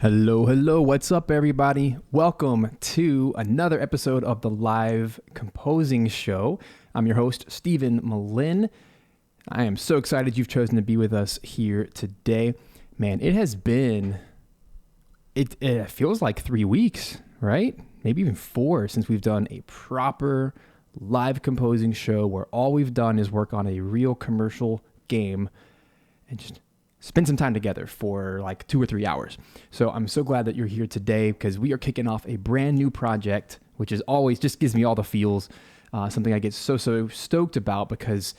Hello, hello. What's up, everybody? Welcome to another episode of the Live Composing Show. I'm your host, Stephen Melin. I am so excited you've chosen to be with us here today. Man, it has been, it feels like 3 weeks, right? Maybe even 4 since we've done a proper live composing show where all we've done is work on a real commercial game and just spend some time together for like 2 or 3 hours. So I'm so glad that you're here today because we are kicking off a brand new project, which is always just gives me all the feels. Something I get so stoked about because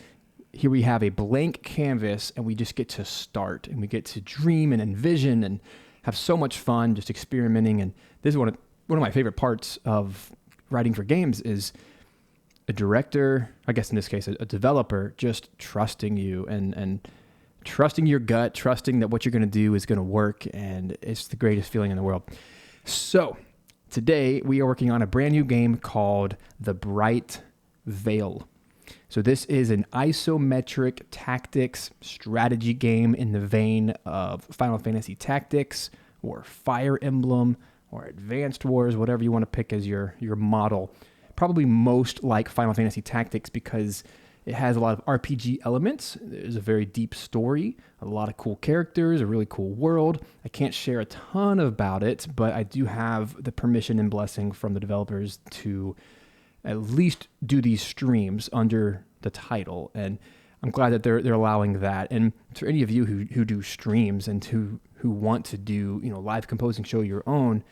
here we have a blank canvas and we just get to start and we get to dream and envision and have so much fun just experimenting. And this is one of my favorite parts of writing for games is a director, I guess in this case, a developer, just trusting you and trusting your gut, trusting that what you're going to do is going to work, and it's the greatest feeling in the world. So today we are working on a brand new game called The Bright Veil. So this is an isometric tactics strategy game in the vein of Final Fantasy Tactics or Fire Emblem or Advanced Wars, whatever you want to pick as your model. Probably most like Final Fantasy Tactics because it has a lot of RPG elements. There's a very deep story, a lot of cool characters, a really cool world. I can't share a ton about it, but I do have the permission and blessing from the developers to at least do these streams under the title. And I'm glad that they're allowing that. And for any of you who do streams and who want to do, live composing show your own,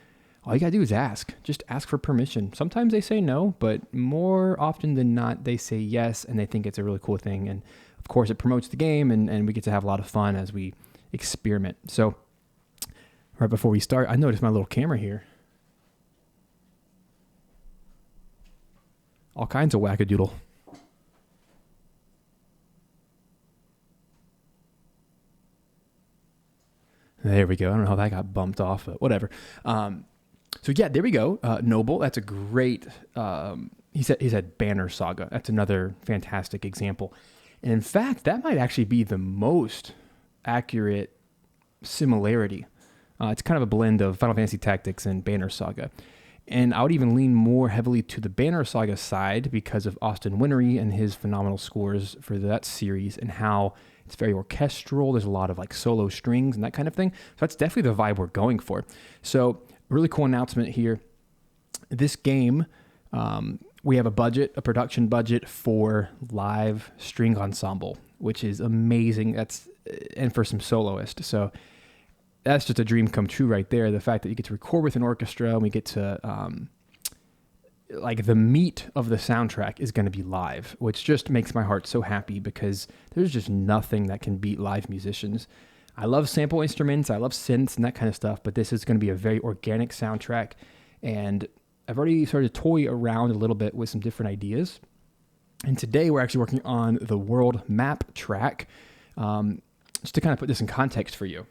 all you gotta do is ask. Just ask for permission. Sometimes they say no, but more often than not, they say yes, and they think it's a really cool thing. And of course, it promotes the game, and we get to have a lot of fun as we experiment. So right before we start, I noticed my little camera here. All kinds of wackadoodle. There we go. I don't know how that got bumped off, but whatever. So yeah, there we go. Noble, that's a great, he said Banner Saga. That's another fantastic example. And in fact, that might actually be the most accurate similarity. It's kind of a blend of Final Fantasy Tactics and Banner Saga. And I would even lean more heavily to the Banner Saga side because of Austin Wintory and his phenomenal scores for that series and how it's very orchestral. There's a lot of like solo strings and that kind of thing. So that's definitely the vibe we're going for. So really cool announcement here. This game, we have a production budget for live string ensemble, which is amazing. And for some soloists. So that's just a dream come true right there. The fact that you get to record with an orchestra and we get to, like the meat of the soundtrack is going to be live, which just makes my heart so happy because there's just nothing that can beat live musicians. I love sample instruments, I love synths and that kind of stuff, but this is going to be a very organic soundtrack. And I've already started to toy around a little bit with some different ideas. And today we're actually working on the world map track, just to kind of put this in context for you.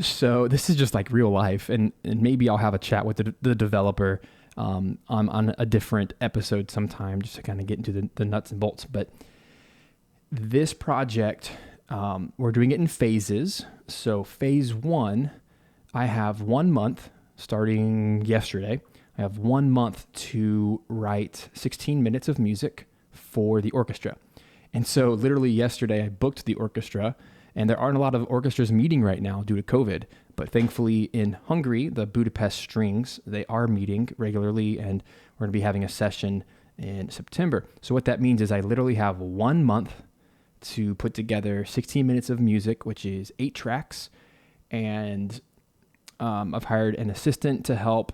So this is just like real life, and maybe I'll have a chat with the developer on a different episode sometime just to kind of get into the nuts and bolts. But this project, we're doing it in phases. So phase 1, I have 1 month starting yesterday. I have 1 month to write 16 minutes of music for the orchestra. And so literally yesterday I booked the orchestra, and there aren't a lot of orchestras meeting right now due to COVID. But thankfully in Hungary, the Budapest Strings, they are meeting regularly, and we're going to be having a session in September. So what that means is I literally have 1 month to put together 16 minutes of music, which is 8 tracks. And I've hired an assistant to help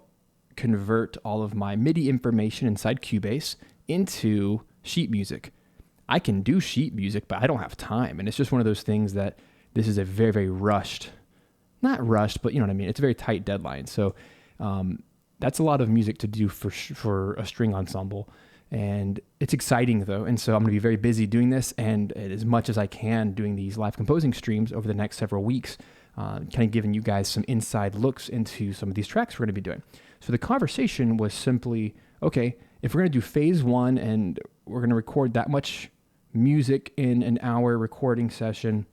convert all of my MIDI information inside Cubase into sheet music. I can do sheet music, but I don't have time. And it's just one of those things that this is a very, very not rushed, but you know what I mean? It's a very tight deadline. So that's a lot of music to do for a string ensemble. And it's exciting though. And so I'm going to be very busy doing this, and as much as I can doing these live composing streams over the next several weeks, kind of giving you guys some inside looks into some of these tracks we're going to be doing. So the conversation was simply, okay, if we're going to do phase 1 and we're going to record that much music in an hour recording session,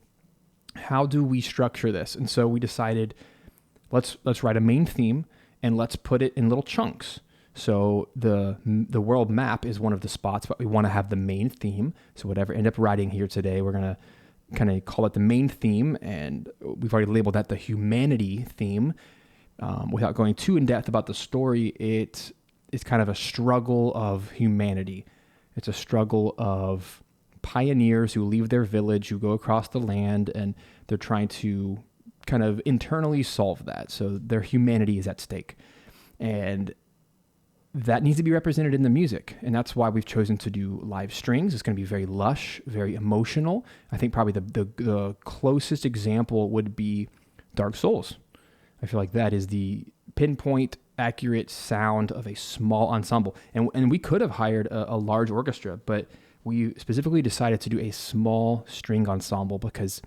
how do we structure this? And so we decided let's write a main theme and let's put it in little chunks. So the world map is one of the spots, but we want to have the main theme. So whatever I end up writing here today, we're going to kind of call it the main theme, and we've already labeled that the humanity theme. Without going too in depth about the story, it's kind of a struggle of humanity. It's a struggle of pioneers who leave their village, who go across the land, and they're trying to kind of internally solve that. So their humanity is at stake. And that needs to be represented in the music. And that's why we've chosen to do live strings. It's going to be very lush, very emotional. I think probably the closest example would be Dark Souls. I feel like that is the pinpoint accurate sound of a small ensemble. And we could have hired a large orchestra, but we specifically decided to do a small string ensemble because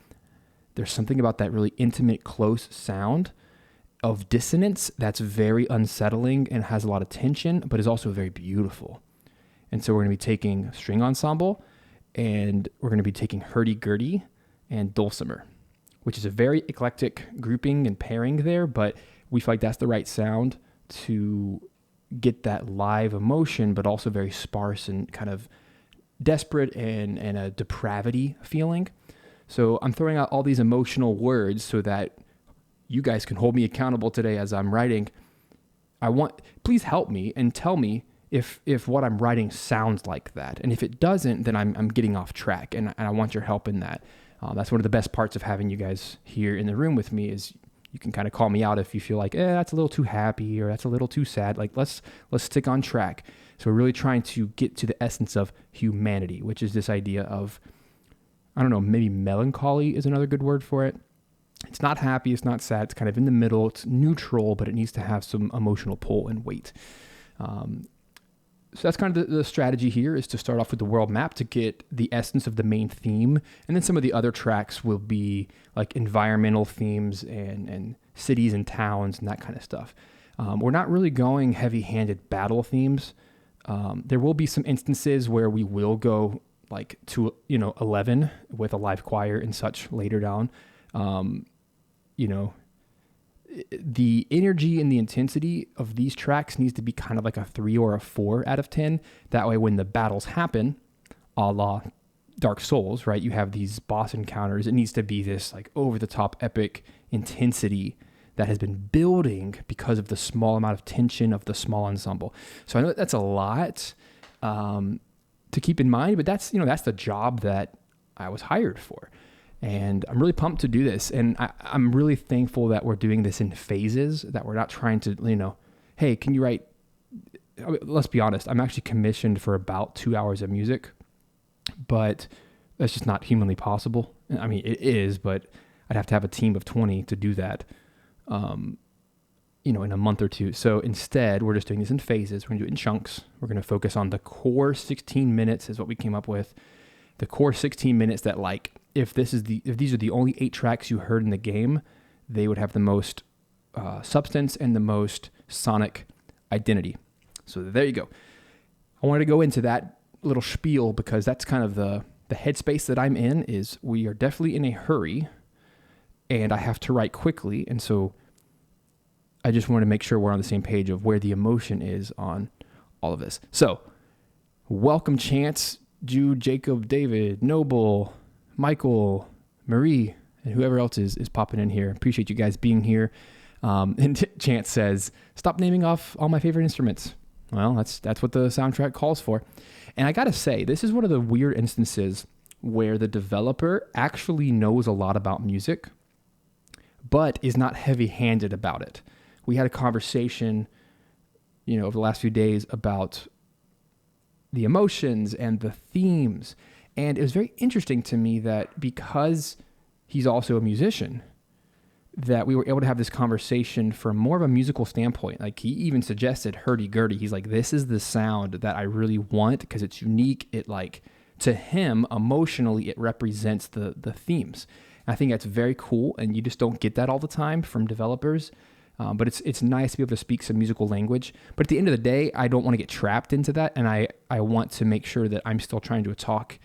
there's something about that really intimate, close sound of dissonance that's very unsettling and has a lot of tension, but is also very beautiful. And so we're going to be taking string ensemble, and we're going to be taking hurdy-gurdy and dulcimer, which is a very eclectic grouping and pairing there, but we feel like that's the right sound to get that live emotion, but also very sparse and kind of desperate and a depravity feeling. So I'm throwing out all these emotional words so that you guys can hold me accountable today as I'm writing. Please help me and tell me if what I'm writing sounds like that. And if it doesn't, then I'm getting off track, and I want your help in that. That's one of the best parts of having you guys here in the room with me is you can kind of call me out if you feel like, that's a little too happy or that's a little too sad. Like let's stick on track. So we're really trying to get to the essence of humanity, which is this idea of, I don't know, maybe melancholy is another good word for it. It's not happy, it's not sad, it's kind of in the middle, it's neutral, but it needs to have some emotional pull and weight. So that's kind of the strategy here, is to start off with the world map to get the essence of the main theme. And then some of the other tracks will be like environmental themes and cities and towns and that kind of stuff. We're not really going heavy-handed battle themes. There will be some instances where we will go like to, 11 with a live choir and such later down. The energy and the intensity of these tracks needs to be kind of like a 3 or a 4 out of 10. That way, when the battles happen, a la Dark Souls, right? You have these boss encounters. It needs to be this like over the top epic intensity that has been building because of the small amount of tension of the small ensemble. So I know that's a lot to keep in mind, but that's the job that I was hired for. And I'm really pumped to do this. And I'm really thankful that we're doing this in phases, that we're not trying to, hey, can you write? Let's be honest. I'm actually commissioned for about 2 hours of music, but that's just not humanly possible. I mean, it is, but I'd have to have a team of 20 to do that, in a month or two. So instead, we're just doing this in phases. We're going to do it in chunks. We're going to focus on the core 16 minutes is what we came up with. The core 16 minutes that if these are the only 8 tracks you heard in the game, they would have the most substance and the most sonic identity. So there you go. I wanted to go into that little spiel because that's kind of the headspace that I'm in. Is we are definitely in a hurry, and I have to write quickly, and so I just want to make sure we're on the same page of where the emotion is on all of this. So, welcome, Chance, Jude, Jacob, David, Noble, Michael, Marie, and whoever else is popping in here. Appreciate you guys being here. And Chance says, stop naming off all my favorite instruments. Well, that's what the soundtrack calls for. And I got to say, this is one of the weird instances where the developer actually knows a lot about music, but is not heavy-handed about it. We had a conversation, over the last few days about the emotions and the themes. And it was very interesting to me that because he's also a musician, that we were able to have this conversation from more of a musical standpoint. Like he even suggested hurdy-gurdy. He's like, this is the sound that I really want because it's unique. It to him, emotionally, it represents the themes. And I think that's very cool. And you just don't get that all the time from developers. But it's nice to be able to speak some musical language. But at the end of the day, I don't want to get trapped into that. And I want to make sure that I'm still trying to talk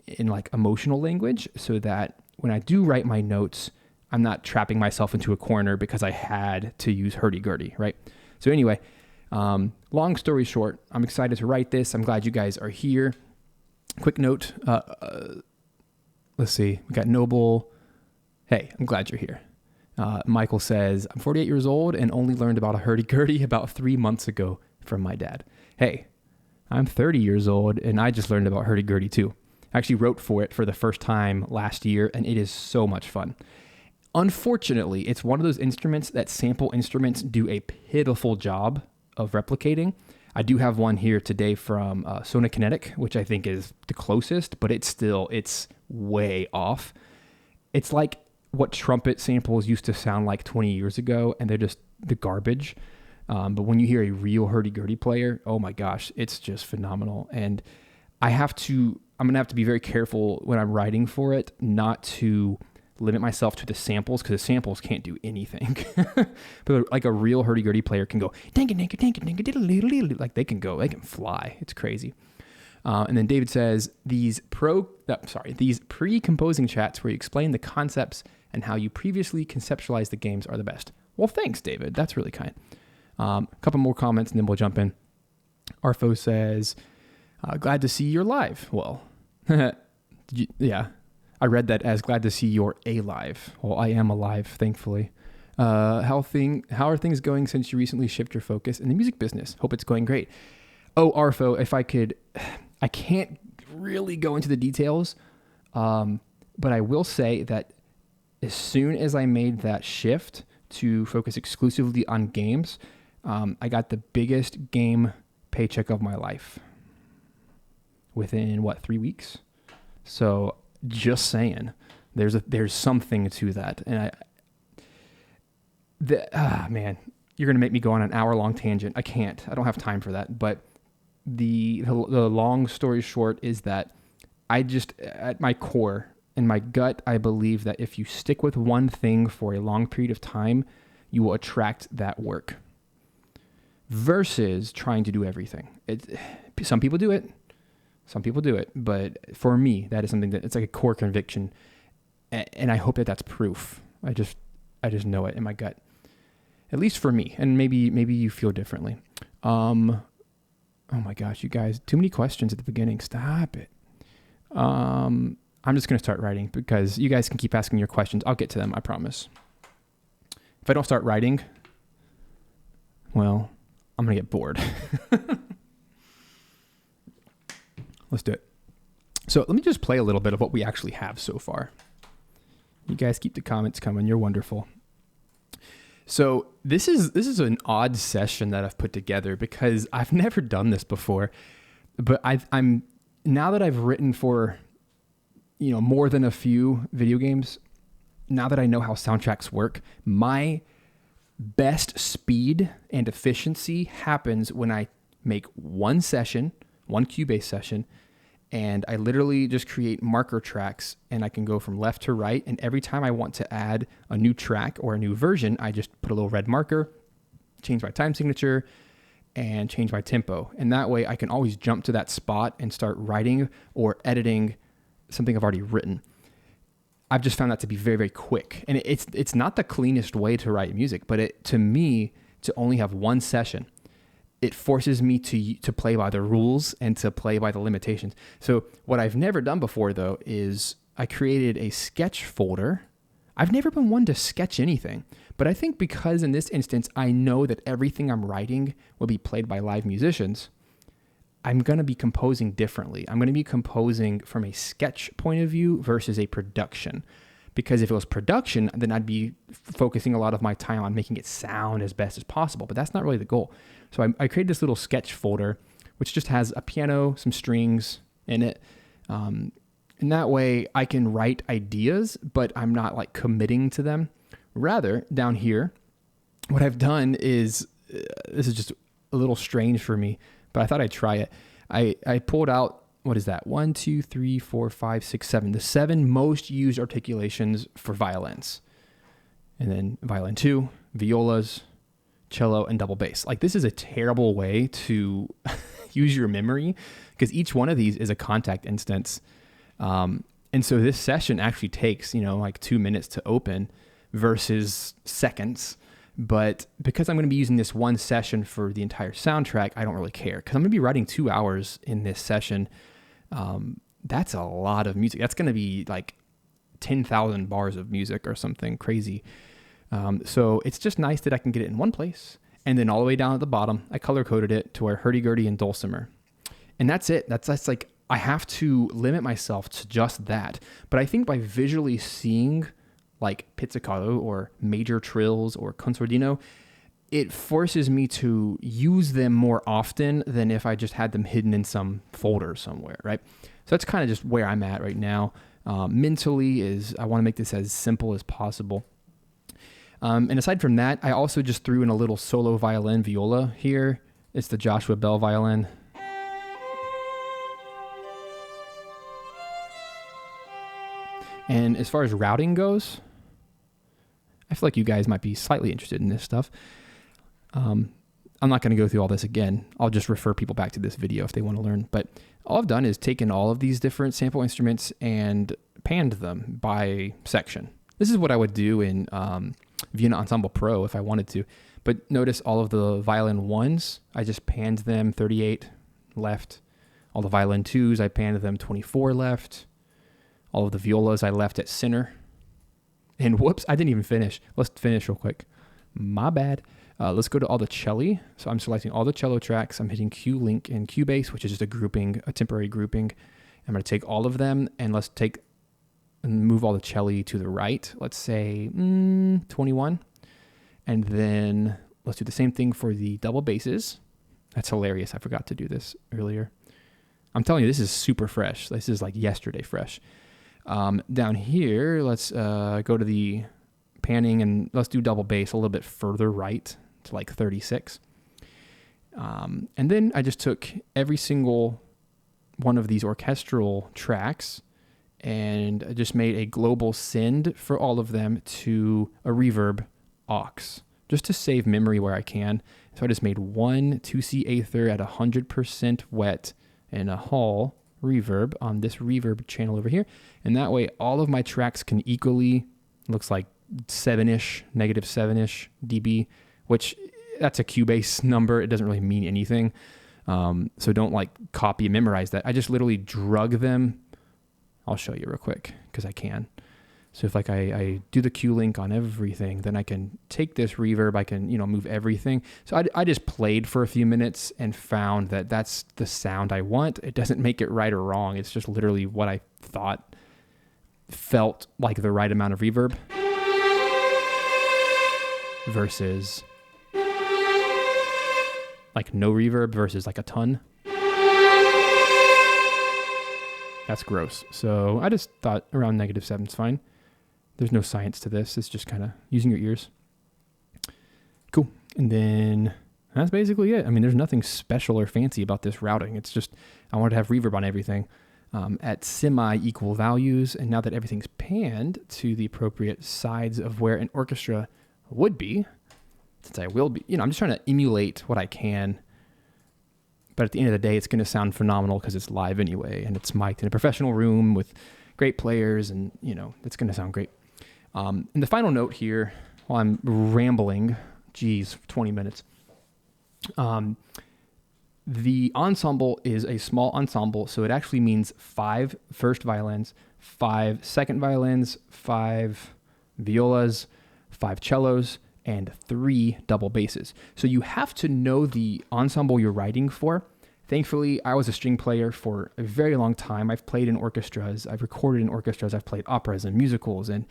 in emotional language so that when I do write my notes, I'm not trapping myself into a corner because I had to use hurdy-gurdy, right? So anyway, long story short, I'm excited to write this. I'm glad you guys are here. Quick note, let's see, we got Noble. Hey, I'm glad you're here. Michael says, I'm 48 years old and only learned about a hurdy-gurdy about 3 months ago from my dad. Hey, I'm 30 years old and I just learned about hurdy-gurdy too. I actually wrote for it for the first time last year and it is so much fun. Unfortunately, it's one of those instruments that sample instruments do a pitiful job of replicating. I do have one here today from Sona Kinetic, which I think is the closest, but it's way off. It's like what trumpet samples used to sound like 20 years ago, and they're just the garbage. But when you hear a real hurdy-gurdy player, oh my gosh, it's just phenomenal. And I'm going to have to be very careful when I'm writing for it, not to limit myself to the samples, because the samples can't do anything. But like a real hurdy-gurdy player can go, like they can fly. It's crazy. And then David says, these pre-composing chats where you explain the concepts and how you previously conceptualized the games are the best. Well, thanks, David. That's really kind. A couple more comments and then we'll jump in. Arfo says, glad to see you're live. Well, yeah, I read that as glad to see you're alive. Well, I am alive, thankfully. How are things going since you recently shifted your focus in the music business? Hope it's going great. Oh, Arfo, if I could, I can't really go into the details, but I will say that as soon as I made that shift to focus exclusively on games, I got the biggest game paycheck of my life within 3 weeks. So just saying, there's something to that. And man, you're going to make me go on an hour-long tangent. I can't. I don't have time for that. But the long story short is that I just, at my core, in my gut, I believe that if you stick with one thing for a long period of time, you will attract that work versus trying to do everything. Some people do it. But for me, that is something that it's like a core conviction. And I hope that that's proof. I just know it in my gut, at least for me. And maybe you feel differently. Oh my gosh, you guys, too many questions at the beginning. Stop it. I'm just going to start writing because you guys can keep asking your questions. I'll get to them. I promise. If I don't start writing, well, I'm going to get bored. Let's do it. So let me just play a little bit of what we actually have so far. You guys keep the comments coming. You're wonderful. So this is an odd session that I've put together because I've never done this before. But I'm now that I've written for more than a few video games, now that I know how soundtracks work, my best speed and efficiency happens when I make one Cubase session, and I literally just create marker tracks and I can go from left to right. And every time I want to add a new track or a new version, I just put a little red marker, change my time signature, and change my tempo. And that way I can always jump to that spot and start writing or editing something I've already written. I've just found that to be very, very quick. And it's not the cleanest way to write music, but to me, to only have one session, it forces me to play by the rules and to play by the limitations. So what I've never done before, though, is I created a sketch folder. I've never been one to sketch anything, but I think because in this instance, I know that everything I'm writing will be played by live musicians, I'm going to be composing differently. I'm going to be composing from a sketch point of view versus a production. Because if it was production, then I'd be focusing a lot of my time on making it sound as best as possible. But that's not really the goal. So I created this little sketch folder, which just has a piano, some strings in it. And that way I can write ideas, but I'm not like committing to them. Rather, down here, what I've done is, this is just a little strange for me, but I thought I'd try it. I pulled out, what is that? 1, 2, 3, 4, 5, 6, 7. The 7 most used articulations for violins. And then violin 2, violas, cello, and double bass. Like, this is a terrible way to use your memory because each one of these is a contact instance. And so this session actually takes, like 2 minutes to open versus seconds. But because I'm going to be using this one session for the entire soundtrack, I don't really care because I'm going to be writing 2 hours in this session. That's a lot of music. That's going to be like 10,000 bars of music or something crazy. So it's just nice that I can get it in one place. And then all the way down at the bottom, I color coded it to where hurdy-gurdy and dulcimer. And that's it. That's like, I have to limit myself to just that. But I think by visually seeing like pizzicato or major trills or concertino, it forces me to use them more often than if I just had them hidden in some folder somewhere, right? So that's kind of just where I'm at right now. Mentally I want to make this as simple as possible. And aside from that, I also just threw in a little solo violin viola here. It's the Joshua Bell violin. And as far as routing goes, I feel like you guys might be slightly interested in this stuff. I'm not going to go through all this again. I'll just refer people back to this video if they want to learn. But all I've done is taken all of these different sample instruments and panned them by section. This is what I would do in Vienna Ensemble Pro if I wanted to. But notice all of the violin 1s, I just panned them 38 left. All the violin 2s, I panned them 24 left. All of the violas I left at center. And whoops, I didn't even finish. Let's finish real quick. My bad. Let's go to all the celli. So I'm selecting all the cello tracks. I'm hitting Q link and Q bass, which is just a grouping, a temporary grouping. I'm going to take all of them and let's take and move all the celli to the right. Let's say 21. And then let's do the same thing for the double basses. That's hilarious. I forgot to do this earlier. I'm telling you, this is super fresh. This is like yesterday fresh. Down here, let's go to the panning and let's do double bass a little bit further right to like 36. And then I just took every single one of these orchestral tracks and I just made a global send for all of them to a reverb aux, just to save memory where I can. So I just made one 2C Aether at 100% wet and a Hall reverb on this reverb channel over here. And that way all of my tracks can equally, looks like 7-ish, negative 7-ish dB, which that's a Cubase number. It doesn't really mean anything. So don't like copy and memorize that. I just literally drug them. I'll show you real quick because I can. So if like I do the Q link on everything, then I can take this reverb, I can, move everything. So I just played for a few minutes and found that that's the sound I want. It doesn't make it right or wrong. It's just literally what I thought felt like the right amount of reverb versus like no reverb versus like a ton. That's gross. So I just thought around -7 is fine. There's no science to this. It's just kind of using your ears. Cool. And then that's basically it. I mean, there's nothing special or fancy about this routing. It's just, I wanted to have reverb on everything at semi-equal values. And now that everything's panned to the appropriate sides of where an orchestra would be, since I will be, I'm just trying to emulate what I can. But at the end of the day, it's going to sound phenomenal because it's live anyway. And it's mic'd in a professional room with great players. And, it's going to sound great. And the final note here, while I'm rambling, 20 minutes. The ensemble is a small ensemble, so it actually means 5 first violins, 5 second violins, 5 violas, 5 cellos, and 3 double basses. So you have to know the ensemble you're writing for. Thankfully, I was a string player for a very long time. I've played in orchestras, I've recorded in orchestras, I've played operas and musicals, and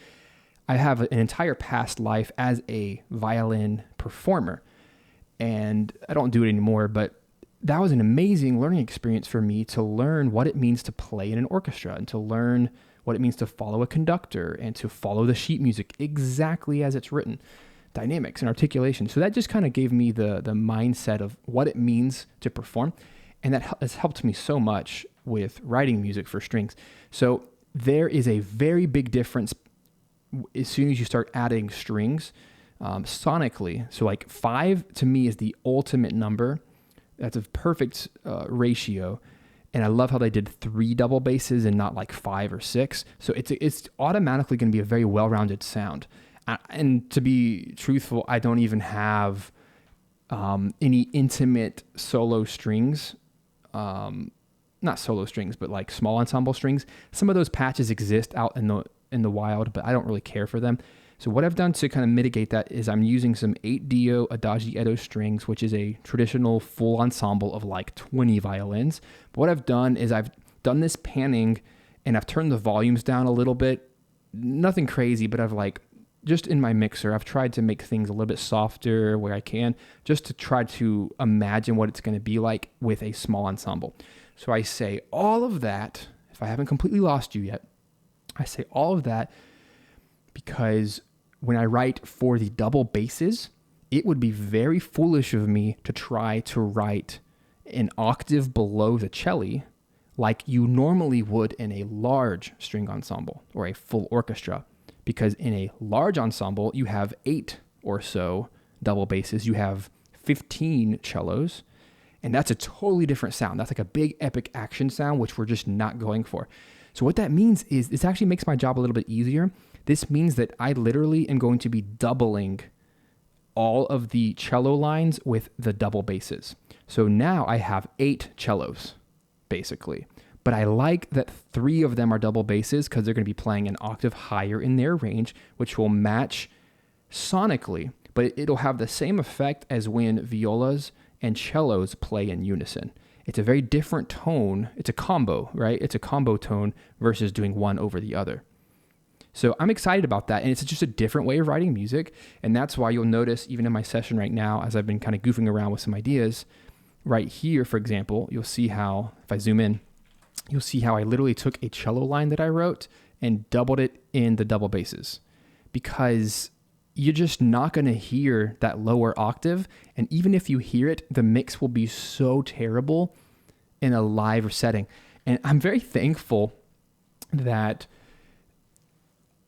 I have an entire past life as a violin performer. And I don't do it anymore, but that was an amazing learning experience for me to learn what it means to play in an orchestra and to learn what it means to follow a conductor and to follow the sheet music exactly as it's written, dynamics and articulation. So that just kind of gave me the mindset of what it means to perform. And that has helped me so much with writing music for strings. So there is a very big difference as soon as you start adding strings sonically. So like 5 to me is the ultimate number. That's a perfect ratio. And I love how they did 3 double basses and not like 5 or 6. So it's automatically going to be a very well-rounded sound. And to be truthful, I don't even have any intimate solo strings. Not solo strings, but like small ensemble strings. Some of those patches exist out in the wild, but I don't really care for them. So what I've done to kind of mitigate that is I'm using some 8-dio Adagi Edo strings, which is a traditional full ensemble of like 20 violins. But what I've done is I've done this panning and I've turned the volumes down a little bit. Nothing crazy, but I've like, just in my mixer, I've tried to make things a little bit softer where I can, just to try to imagine what it's going to be like with a small ensemble. So I say all of that, if I haven't completely lost you yet, I say all of that because when I write for the double basses, it would be very foolish of me to try to write an octave below the cello like you normally would in a large string ensemble or a full orchestra. Because in a large ensemble, you have 8 or so double basses, you have 15 cellos, and that's a totally different sound. That's like a big epic action sound, which we're just not going for. So what that means is this actually makes my job a little bit easier. This means that I literally am going to be doubling all of the cello lines with the double basses. So now I have 8 cellos, basically. But I like that 3 of them are double basses because they're going to be playing an octave higher in their range, which will match sonically, but it'll have the same effect as when violas and cellos play in unison. It's a very different tone. It's a combo, right? It's a combo tone versus doing one over the other. So I'm excited about that. And it's just a different way of writing music. And that's why you'll notice even in my session right now, as I've been kind of goofing around with some ideas, right here, for example, you'll see how, if I zoom in, you'll see how I literally took a cello line that I wrote and doubled it in the double basses because you're just not going to hear that lower octave. And even if you hear it, the mix will be so terrible in a live setting. And I'm very thankful that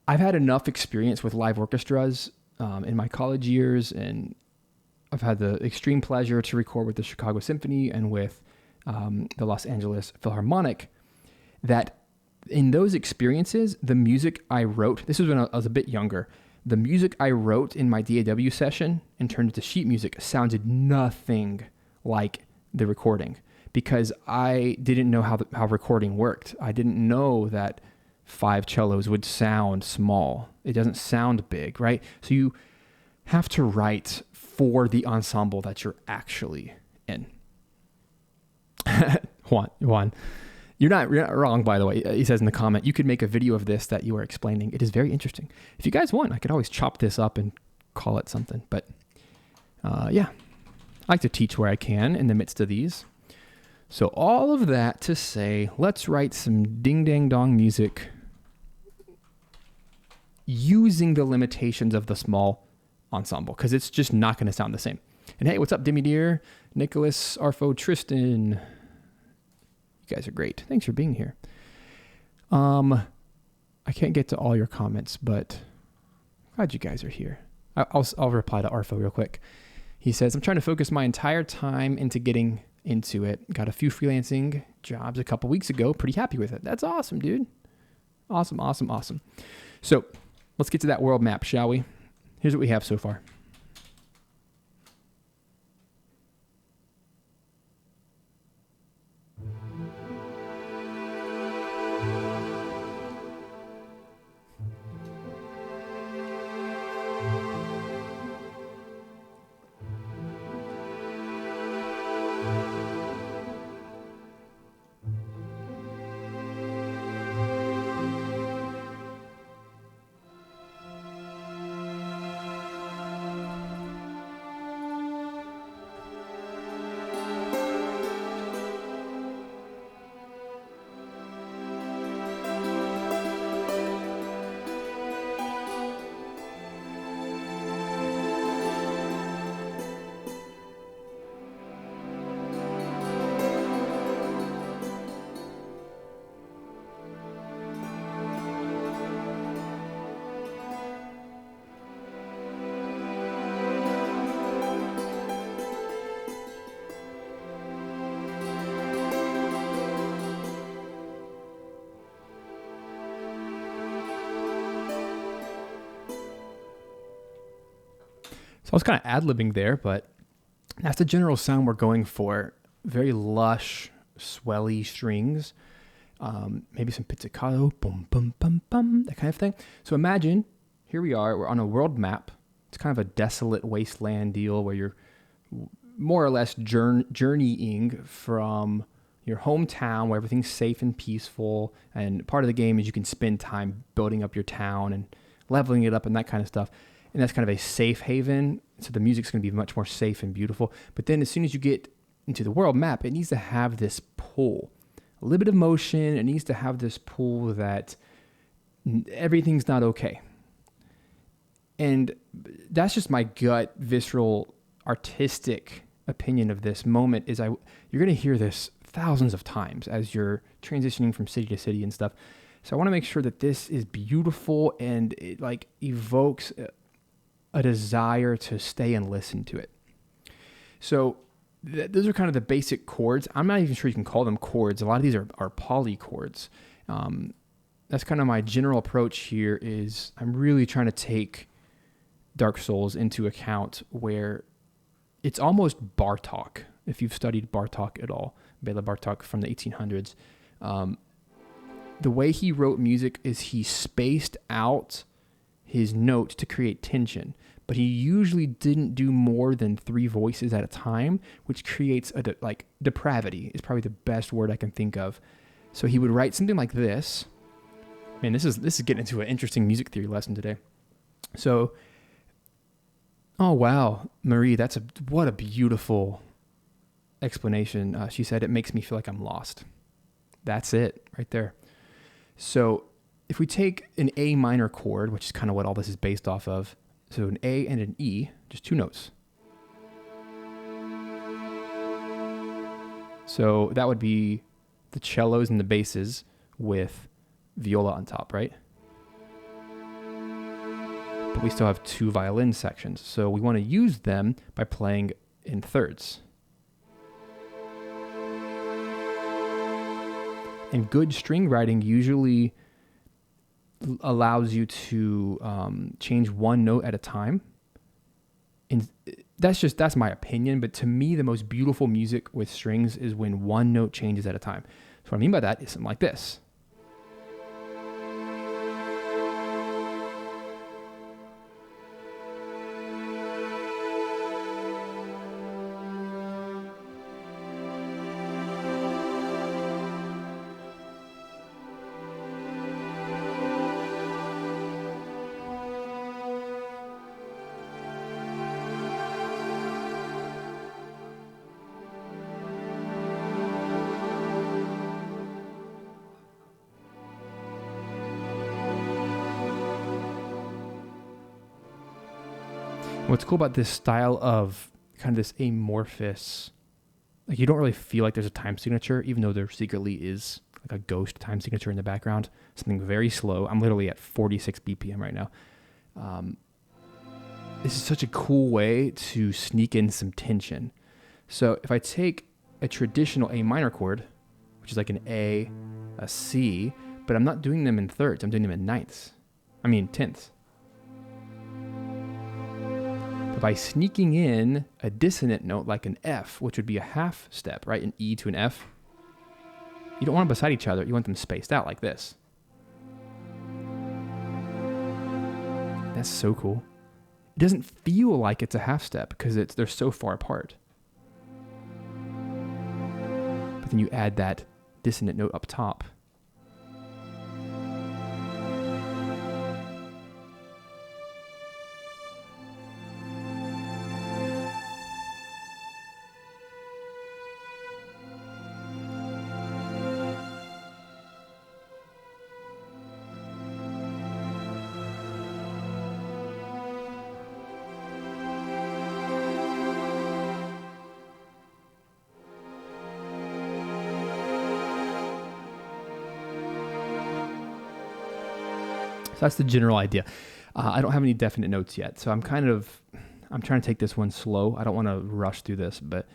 I've had enough experience with live orchestras in my college years, and I've had the extreme pleasure to record with the Chicago Symphony and with the Los Angeles Philharmonic, that in those experiences, the music I wrote, this was when I was a bit younger, the music I wrote in my DAW session and turned into sheet music sounded nothing like the recording because I didn't know how recording worked. I didn't know that 5 cellos would sound small. It doesn't sound big, right? So you have to write for the ensemble that you're actually in. Juan, you're not wrong, by the way. He says in the comment, you could make a video of this that you are explaining. It is very interesting. If you guys want, I could always chop this up and call it something. But yeah, I like to teach where I can in the midst of these. So all of that to say, let's write some ding-dang-dong music using the limitations of the small ensemble, because it's just not going to sound the same. And hey, what's up, Dimmy Deer, Nicholas, Arfo, Tristan? You guys are great. Thanks for being here. I can't get to all your comments, but glad you guys are here. I'll reply to Arfo real quick. He says, I'm trying to focus my entire time into getting into it. Got a few freelancing jobs a couple weeks ago. Pretty happy with it. That's awesome, dude. Awesome. So let's get to that world map, shall we? Here's what we have so far. So I was kind of ad-libbing there, but that's the general sound we're going for. Very lush, swelly strings. Maybe some pizzicato, boom, boom, bum, bum, that kind of thing. So imagine, here we are, we're on a world map. It's kind of a desolate wasteland deal where you're more or less journeying from your hometown where everything's safe and peaceful. And part of the game is you can spend time building up your town and leveling it up and that kind of stuff. And that's kind of a safe haven. So the music's going to be much more safe and beautiful. But then as soon as you get into the world map, it needs to have this pull. A little bit of motion. It needs to have this pull that everything's not okay. And that's just my gut, visceral, artistic opinion of this moment is you're going to hear this thousands of times as you're transitioning from city to city and stuff. So I want to make sure that this is beautiful and it like evokes a desire to stay and listen to it. So those are kind of the basic chords. I'm not even sure you can call them chords. A lot of these are polychords. That's kind of my general approach here is I'm really trying to take Dark Souls into account where it's almost Bartok, if you've studied Bartok at all, Bela Bartok from the 1800s. The way he wrote music is he spaced out his notes to create tension, but he usually didn't do more than 3 voices at a time, which creates depravity is probably the best word I can think of. So he would write something like this. Man, this is getting into an interesting music theory lesson today. So, oh wow, Marie, what a beautiful explanation. She said, it makes me feel like I'm lost. That's it right there. So if we take an A minor chord, which is kind of what all this is based off of, so an A and an E, just 2 notes. So that would be the cellos and the basses with viola on top, right? But we still have 2 violin sections. So we want to use them by playing in thirds. And good string writing usually allows you to change 1 note at a time. And that's my opinion, but to me, the most beautiful music with strings is when 1 note changes at a time. So what I mean by that is something like this. What's cool about this style of kind of this amorphous, like you don't really feel like there's a time signature, even though there secretly is like a ghost time signature in the background, something very slow. I'm literally at 46 BPM right now. This is such a cool way to sneak in some tension. So if I take a traditional A minor chord, which is like an A, a C, but I'm not doing them in thirds, I'm doing them in tenths. But by sneaking in a dissonant note like an F, which would be a half step, right? An E to an F. You don't want them beside each other. You want them spaced out like this. That's so cool. It doesn't feel like it's a half step because they're so far apart. But then you add that dissonant note up top. So that's the general idea. I don't have any definite notes yet, so I'm trying to take this one slow. I don't want to rush through this, but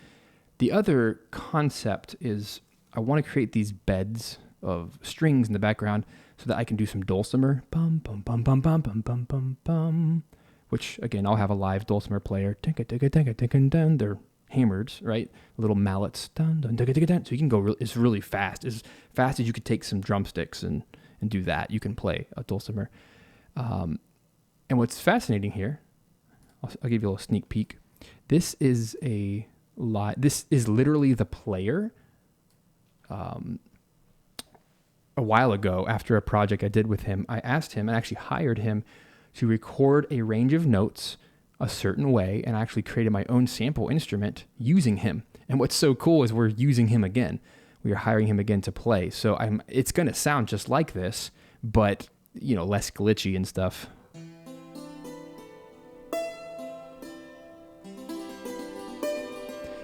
the other concept is I want to create these beds of strings in the background so that I can do some dulcimer, bum bum bum bum bum bum bum bum bum, which again, I'll have a live dulcimer player. They're hammered, right? Little mallets. So you can go, it's really fast. As fast as you could take some drumsticks and do that, you can play a dulcimer. And what's fascinating here, I'll give you a little sneak peek. This is this is literally the player. A while ago, after a project I did with him, I asked him and actually hired him to record a range of notes a certain way, and I actually created my own sample instrument using him. And what's so cool is we're using him again. We are hiring him again to play. So it's going to sound just like this, but less glitchy and stuff.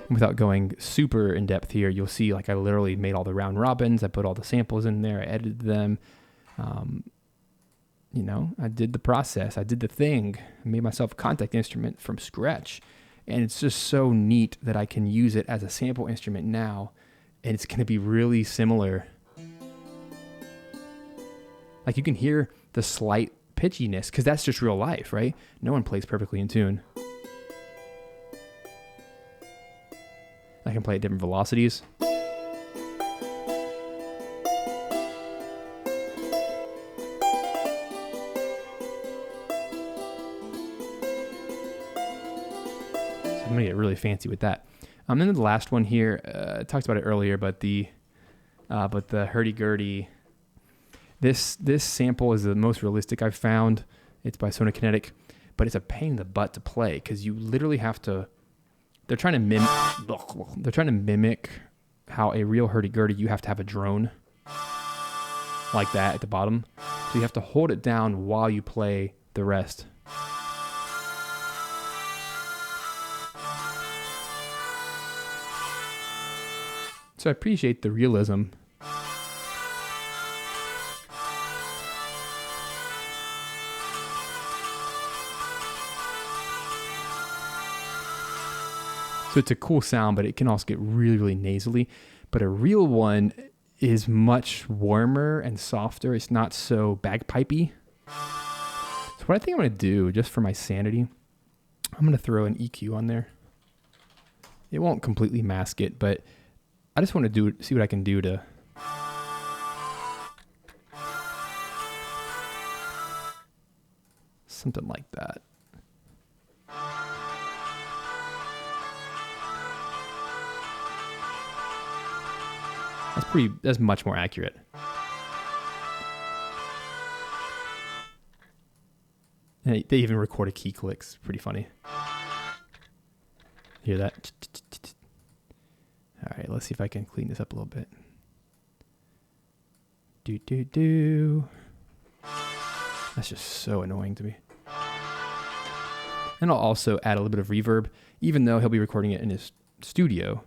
Without going super in depth here, you'll see like I literally made all the round robins. I put all the samples in there. I edited them. I did the process. I did the thing. I made myself a contact instrument from scratch. And it's just so neat that I can use it as a sample instrument now. And it's going to be really similar. Like you can hear the slight pitchiness because that's just real life, right? No one plays perfectly in tune. I can play at different velocities. I'm going to get really fancy with that. And then the last one here, I talked about it earlier, but the hurdy-gurdy, this sample is the most realistic I've found. It's by Sonokinetic, but it's a pain in the butt to play because you literally have to, they're trying to mimic how a real hurdy-gurdy, you have to have a drone like that at the bottom. So you have to hold it down while you play the rest. So I appreciate the realism. So it's a cool sound, but it can also get really, really nasally. But a real one is much warmer and softer. It's not so bagpipey. So what I think I'm going to do, just for my sanity, I'm going to throw an EQ on there. It won't completely mask it, but I just want to see what I can do to something like that. That's much more accurate. And they even record a key clicks. Pretty funny. Hear that? All right, let's see if I can clean this up a little bit. That's just so annoying to me. And I'll also add a little bit of reverb. Even though he'll be recording it in his studio,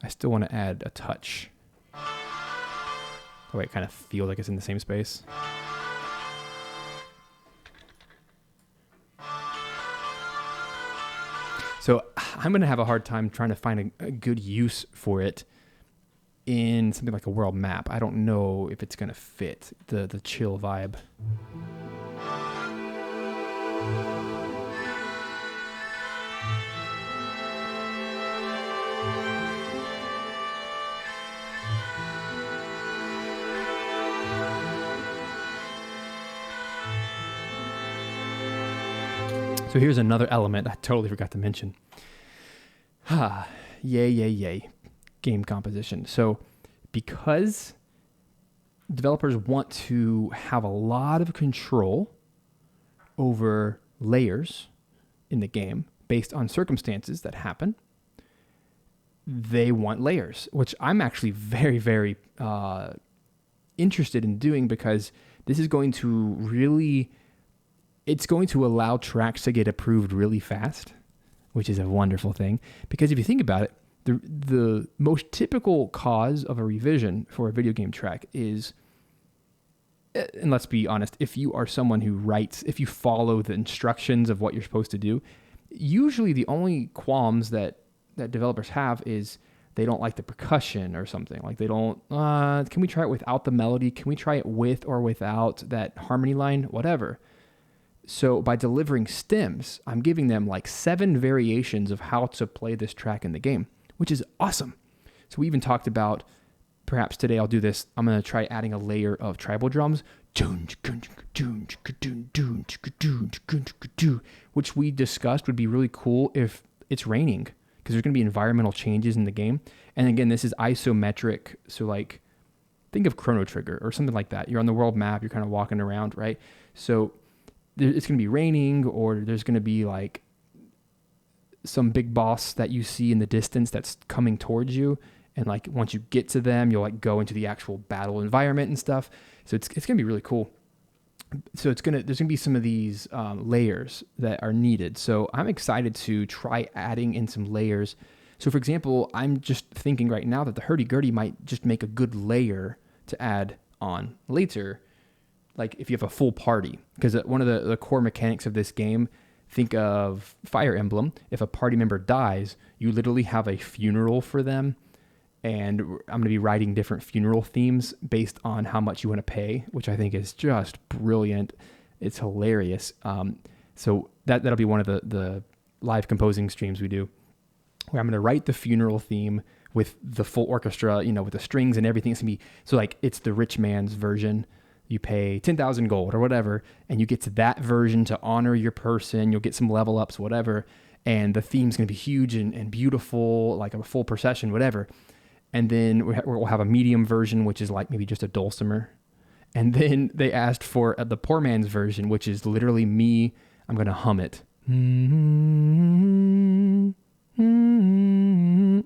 I still want to add a touch. That way it kind of feels like it's in the same space. So I'm going to have a hard time trying to find a good use for it in something like a world map. I don't know if it's going to fit the chill vibe. So here's another element I totally forgot to mention. Yay. Game composition. So because developers want to have a lot of control over layers in the game based on circumstances that happen, they want layers, which I'm actually very, very interested in doing because this is going to really... It's going to allow tracks to get approved really fast, which is a wonderful thing. Because if you think about it, the most typical cause of a revision for a video game track is, and let's be honest, if you are someone who writes, if you follow the instructions of what you're supposed to do, usually the only qualms that developers have is they don't like the percussion or something. Like they don't, can we try it without the melody? Can we try it with or without that harmony line? Whatever. So by delivering stems, I'm giving them like 7 variations of how to play this track in the game, which is awesome. So we even talked about, perhaps today I'll do this. I'm going to try adding a layer of tribal drums, which we discussed would be really cool if it's raining, because there's going to be environmental changes in the game. And again, this is isometric. So like, think of Chrono Trigger or something like that. You're on the world map, you're kind of walking around, right? So it's going to be raining, or there's going to be like some big boss that you see in the distance that's coming towards you. And like, once you get to them, you'll like go into the actual battle environment and stuff. So it's going to be really cool. So there's going to be some of these layers that are needed. So I'm excited to try adding in some layers. So for example, I'm just thinking right now that the hurdy-gurdy might just make a good layer to add on later, like if you have a full party. Because one of the core mechanics of this game, think of Fire Emblem. If a party member dies, you literally have a funeral for them. And I'm going to be writing different funeral themes based on how much you want to pay, which I think is just brilliant. It's hilarious. So that'll be one of the live composing streams we do, where I'm going to write the funeral theme with the full orchestra, with the strings and everything. It's going to be, so like, it's the rich man's version. You pay 10,000 gold or whatever, and you get to that version to honor your person. You'll get some level ups, whatever. And the theme's going to be huge and beautiful, like a full procession, whatever. And then we'll have a medium version, which is like maybe just a dulcimer. And then they asked for the poor man's version, which is literally me. I'm going to hum it.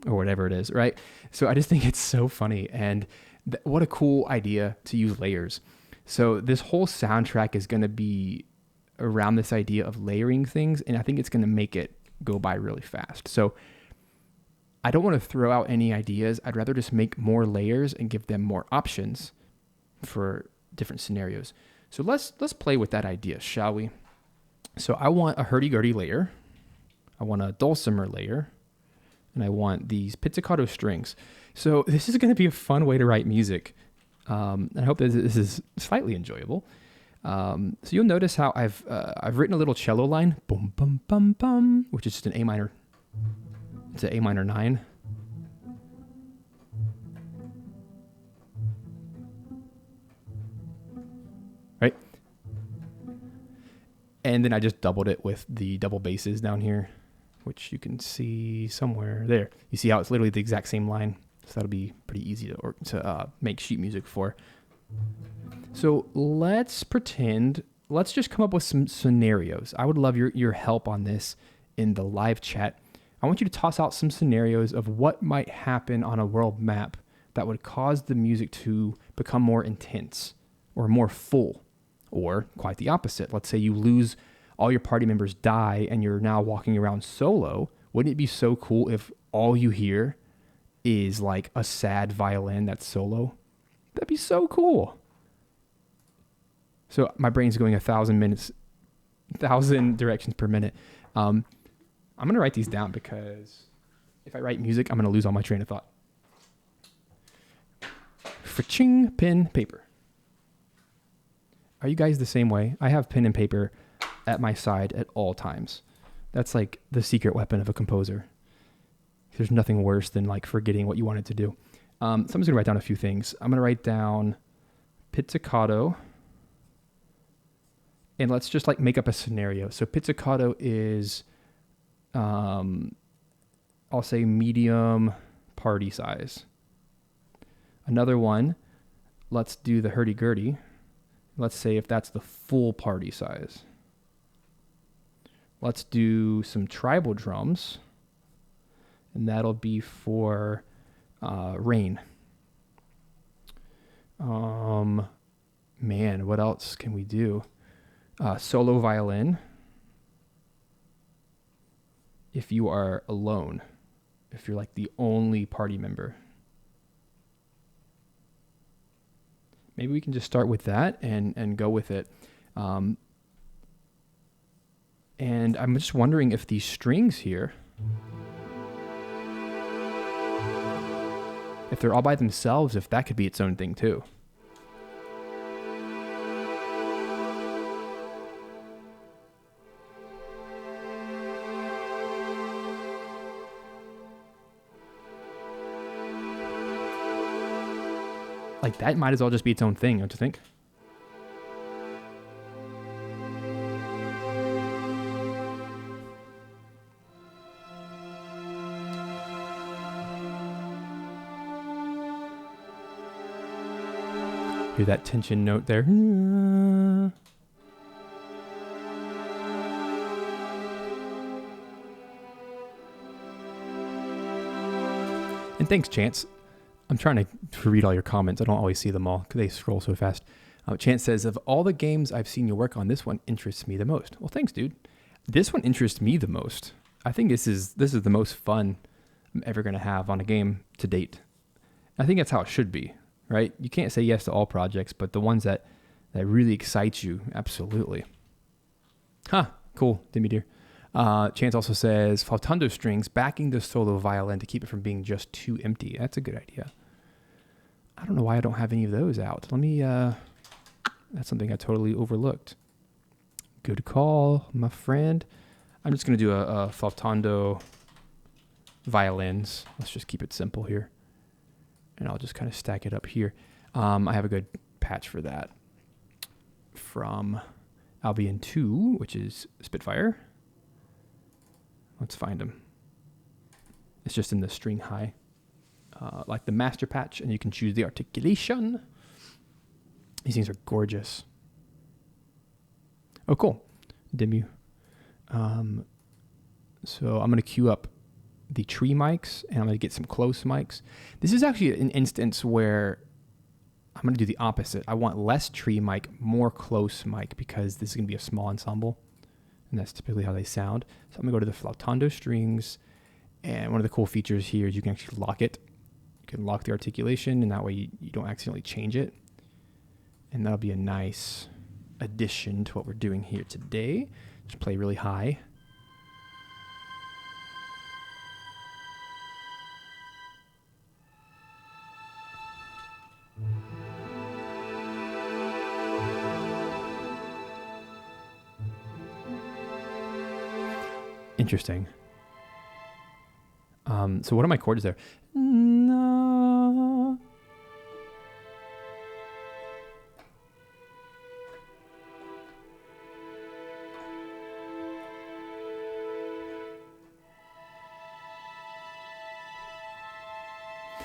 Or whatever it is, right? So I just think it's so funny. And what a cool idea to use layers. So this whole soundtrack is going to be around this idea of layering things. And I think it's going to make it go by really fast. So I don't want to throw out any ideas. I'd rather just make more layers and give them more options for different scenarios. So let's play with that idea, shall we? So I want a hurdy-gurdy layer. I want a dulcimer layer. And I want these pizzicato strings. So this is going to be a fun way to write music. And I hope that this is slightly enjoyable. So you'll notice how I've written a little cello line, boom, bum, bum, bum, which is just an A minor. It's an A minor 9. Right? And then I just doubled it with the double basses down here, which you can see somewhere there. You see how it's literally the exact same line. So that'll be pretty easy to make sheet music for. So let's just come up with some scenarios. I would love your help on this in the live chat. I want you to toss out some scenarios of what might happen on a world map that would cause the music to become more intense or more full, or quite the opposite. Let's say you lose, all your party members die, and you're now walking around solo. Wouldn't it be so cool if all you hear is like a sad violin that's solo? That'd be so cool. So my brain's going 1,000 directions per minute. I'm going to write these down, because if I write music, I'm going to lose all my train of thought. Fa-ching, pen, paper. Are you guys the same way? I have pen and paper at my side at all times. That's like the secret weapon of a composer. There's nothing worse than like forgetting what you wanted to do. So I'm just going to write down a few things. I'm going to write down pizzicato. And let's just like make up a scenario. So pizzicato is... I'll say medium party size. Another one, let's do the hurdy-gurdy. Let's say if that's the full party size. Let's do some tribal drums, and that'll be for rain. Man, what else can we do? Solo violin. If you are alone, if you're like the only party member. Maybe we can just start with that and go with it. And I'm just wondering if these strings here, if they're all by themselves, if that could be its own thing too. Like, that might as well just be its own thing, don't you think? Hear that tension note there. And thanks, Chance. I'm trying to read all your comments. I don't always see them all because they scroll so fast. Chance says, of all the games I've seen you work on, this one interests me the most. Well, thanks, dude. This one interests me the most. I think this is the most fun I'm ever going to have on a game to date. I think that's how it should be, right? You can't say yes to all projects, but the ones that really excite you, absolutely. Huh, cool, Dimmy dear. Chance also says, flautando strings backing the solo violin to keep it from being just too empty. That's a good idea. I don't know why I don't have any of those out. Let me, that's something I totally overlooked. Good call, my friend. I'm just going to do a flautando violins. Let's just keep it simple here. And I'll just kind of stack it up here. I have a good patch for that from Albion 2, which is Spitfire. Let's find them. It's just in the string high, like the master patch, and you can choose the articulation. These things are gorgeous. Oh, cool. Dimu. So I'm going to queue up the tree mics, and I'm going to get some close mics. This is actually an instance where I'm going to do the opposite. I want less tree mic, more close mic, because this is going to be a small ensemble. And that's typically how they sound. So I'm going to go to the flautando strings. And one of the cool features here is you can actually lock it. You can lock the articulation, and that way you don't accidentally change it. And that'll be a nice addition to what we're doing here today. Just play really high. Interesting. So what are my chords there? No.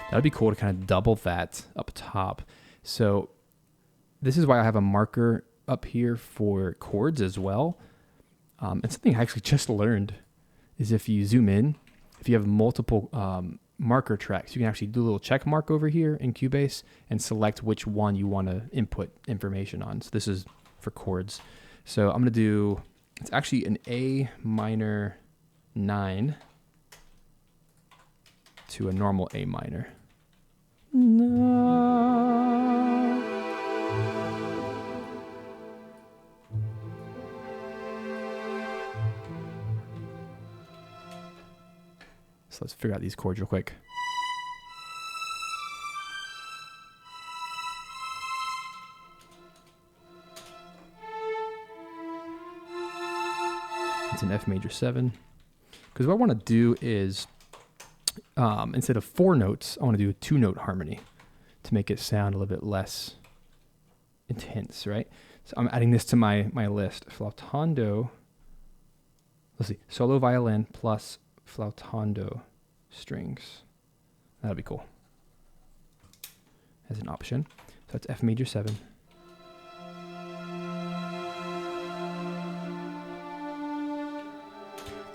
That'd be cool to kind of double that up top. So this is why I have a marker up here for chords as well. And something I actually just learned is if you zoom in, if you have multiple marker tracks, you can actually do a little check mark over here in Cubase and select which one you want to input information on. So this is for chords. So I'm going to do, it's actually an A minor 9 to a normal A minor. No. So let's figure out these chords real quick. It's an F major 7. Because what I want to do is, instead of 4 notes, I want to do a 2-note harmony to make it sound a little bit less intense, right? So I'm adding this to my list. Flautando, let's see, solo violin plus flautando strings. That'll be cool as an option. So that's F major 7.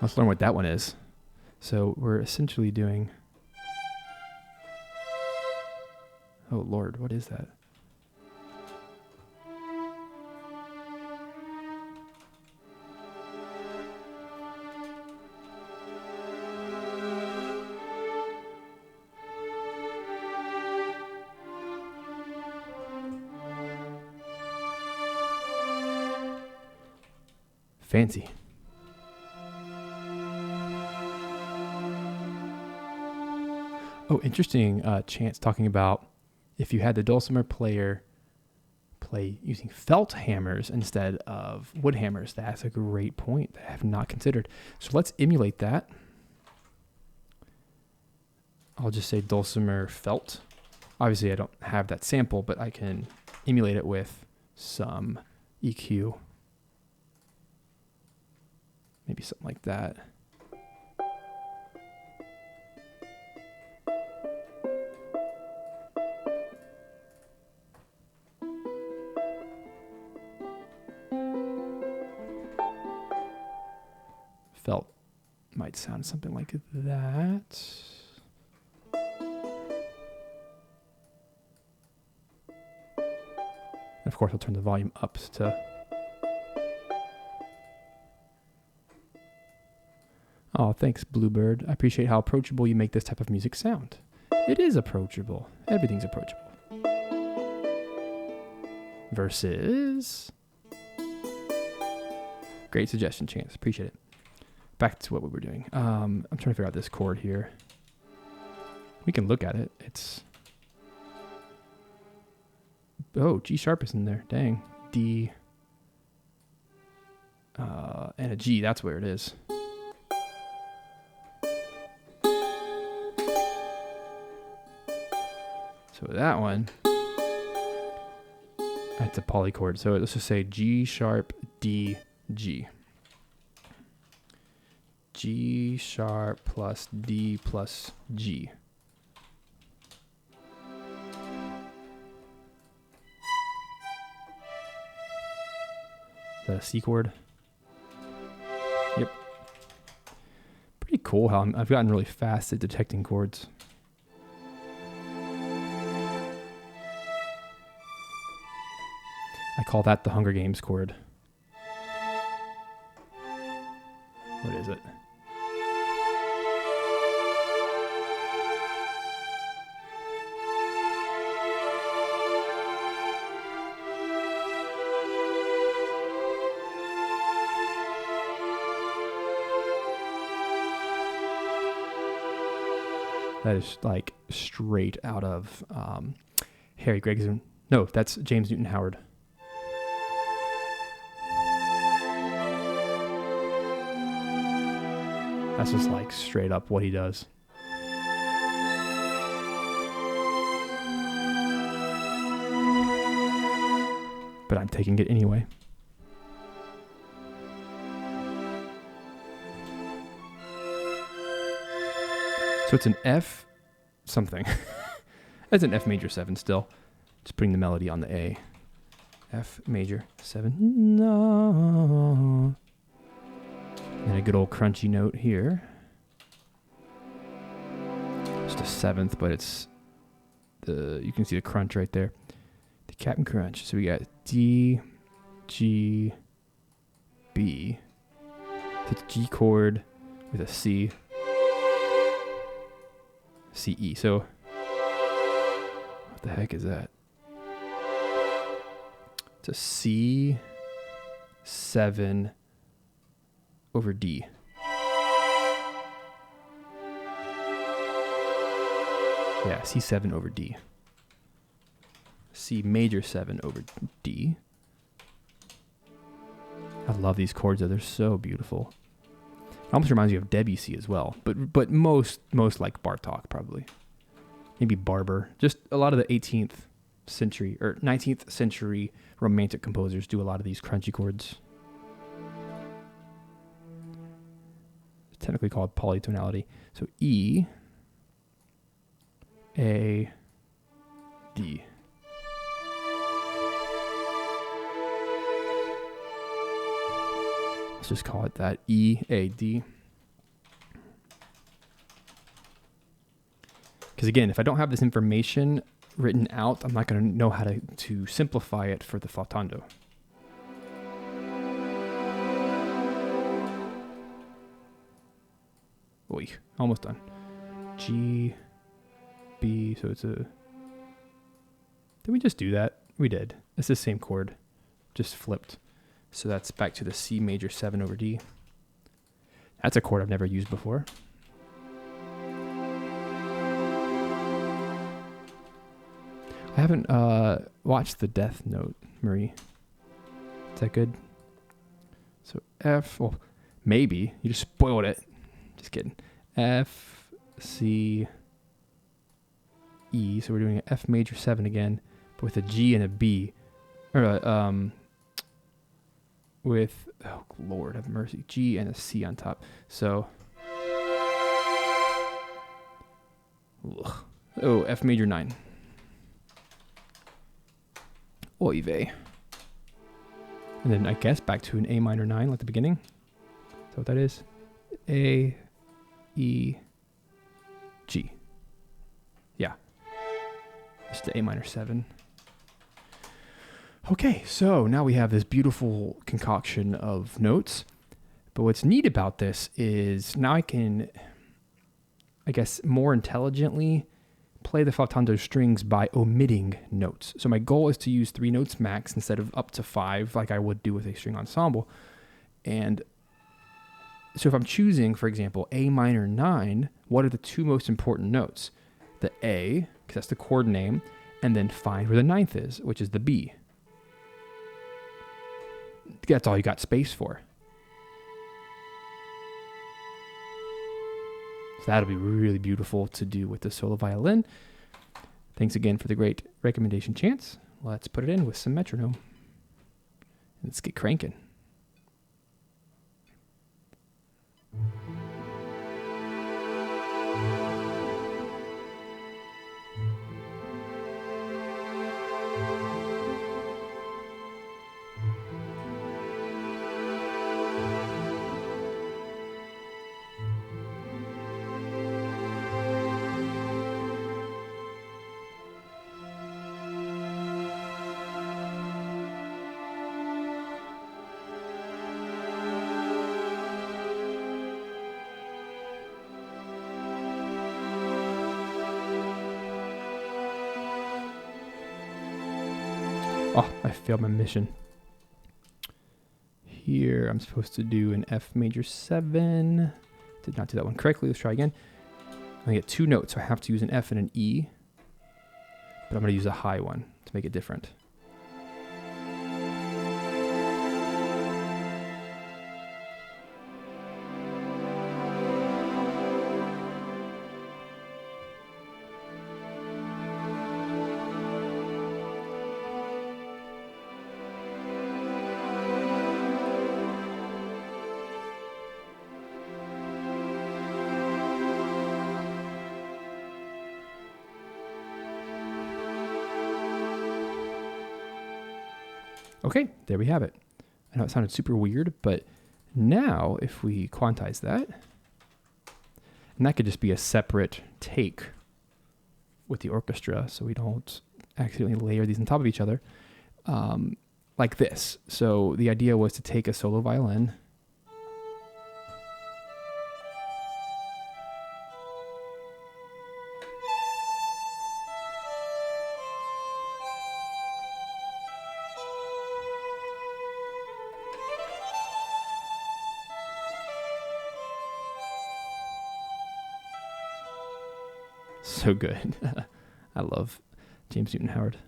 Let's learn what that one is. So we're essentially doing, oh Lord, what is that? Fancy. Oh, interesting chance talking about if you had the dulcimer player play using felt hammers instead of wood hammers. That's a great point that I have not considered. So let's emulate that. I'll just say dulcimer felt. Obviously, I don't have that sample, but I can emulate it with some EQ. Maybe something like that. Felt might sound something like that. And of course, I'll turn the volume up to... Oh, thanks, Bluebird. I appreciate how approachable you make this type of music sound. It is approachable. Everything's approachable. Versus... Great suggestion, Chance. Appreciate it. Back to what we were doing. I'm trying to figure out this chord here. We can look at it. It's... Oh, G sharp is in there. Dang. D. And a G. That's where it is. So that one, that's a polychord. So let's just say G sharp, D, G. G sharp plus D plus G. The C chord. Yep. Pretty cool how I've gotten really fast at detecting chords. I call that the Hunger Games chord. What is it? That is like straight out of Harry Gregson. No, that's James Newton Howard. That's just like straight up what he does. But I'm taking it anyway. So it's an F something. That's an F major 7 still. Just putting the melody on the A. F major 7. No. And a good old crunchy note here. Just a 7th, but it's the, you can see the crunch right there. The Captain Crunch. So we got D, G, B. So it's G chord with a C. C, E. So what the heck is that? It's a C 7 over D. Yeah, C7 over D. C major 7 over D. I love these chords though. They're so beautiful. It almost reminds you of Debussy as well, but most like Bartók probably. Maybe Barber. Just a lot of the 18th century or 19th century romantic composers do a lot of these crunchy chords. It's technically called polytonality. So E, A, D. Let's just call it that. E, A, D. Because again, if I don't have this information written out, I'm not going to know how to simplify it for the flautando. Oy, almost done. G, B, so it's a... Did we just do that? We did. It's the same chord, just flipped. So that's back to the C major 7 over D. That's a chord I've never used before. I haven't watched the Death Note, Marie. Is that good? So F, well, maybe. You just spoiled it. Just kidding. F, C, E. So we're doing an F major 7 again, but with a G and a B. With, oh Lord have mercy, G and a C on top. So, F major 9. Oy vey. And then I guess back to an A minor 9 like the beginning. Is that what that is? A, E, G. Yeah. Just the A minor 7. Okay, so now we have this beautiful concoction of notes. But what's neat about this is now I can, I guess, more intelligently play the falsetto strings by omitting notes. So my goal is to use 3 notes max instead of up to 5 like I would do with a string ensemble. And so if I'm choosing, for example, A minor 9, what are the 2 most important notes? The A, because that's the chord name, and then find where the 9th is, which is the B. That's all you got space for. So that'll be really beautiful to do with the solo violin. Thanks again for the great recommendation, Chance. Let's put it in with some metronome. Let's get cranking. Oh, I failed my mission. Here, I'm supposed to do an F major 7. Did not do that one correctly. Let's try again. I get 2 notes, so I have to use an F and an E. But I'm going to use a high one to make it different. Okay, there we have it. I know it sounded super weird, but now if we quantize that, and that could just be a separate take with the orchestra so we don't accidentally layer these on top of each other, like this. So the idea was to take a solo violin so good. I love James Newton Howard.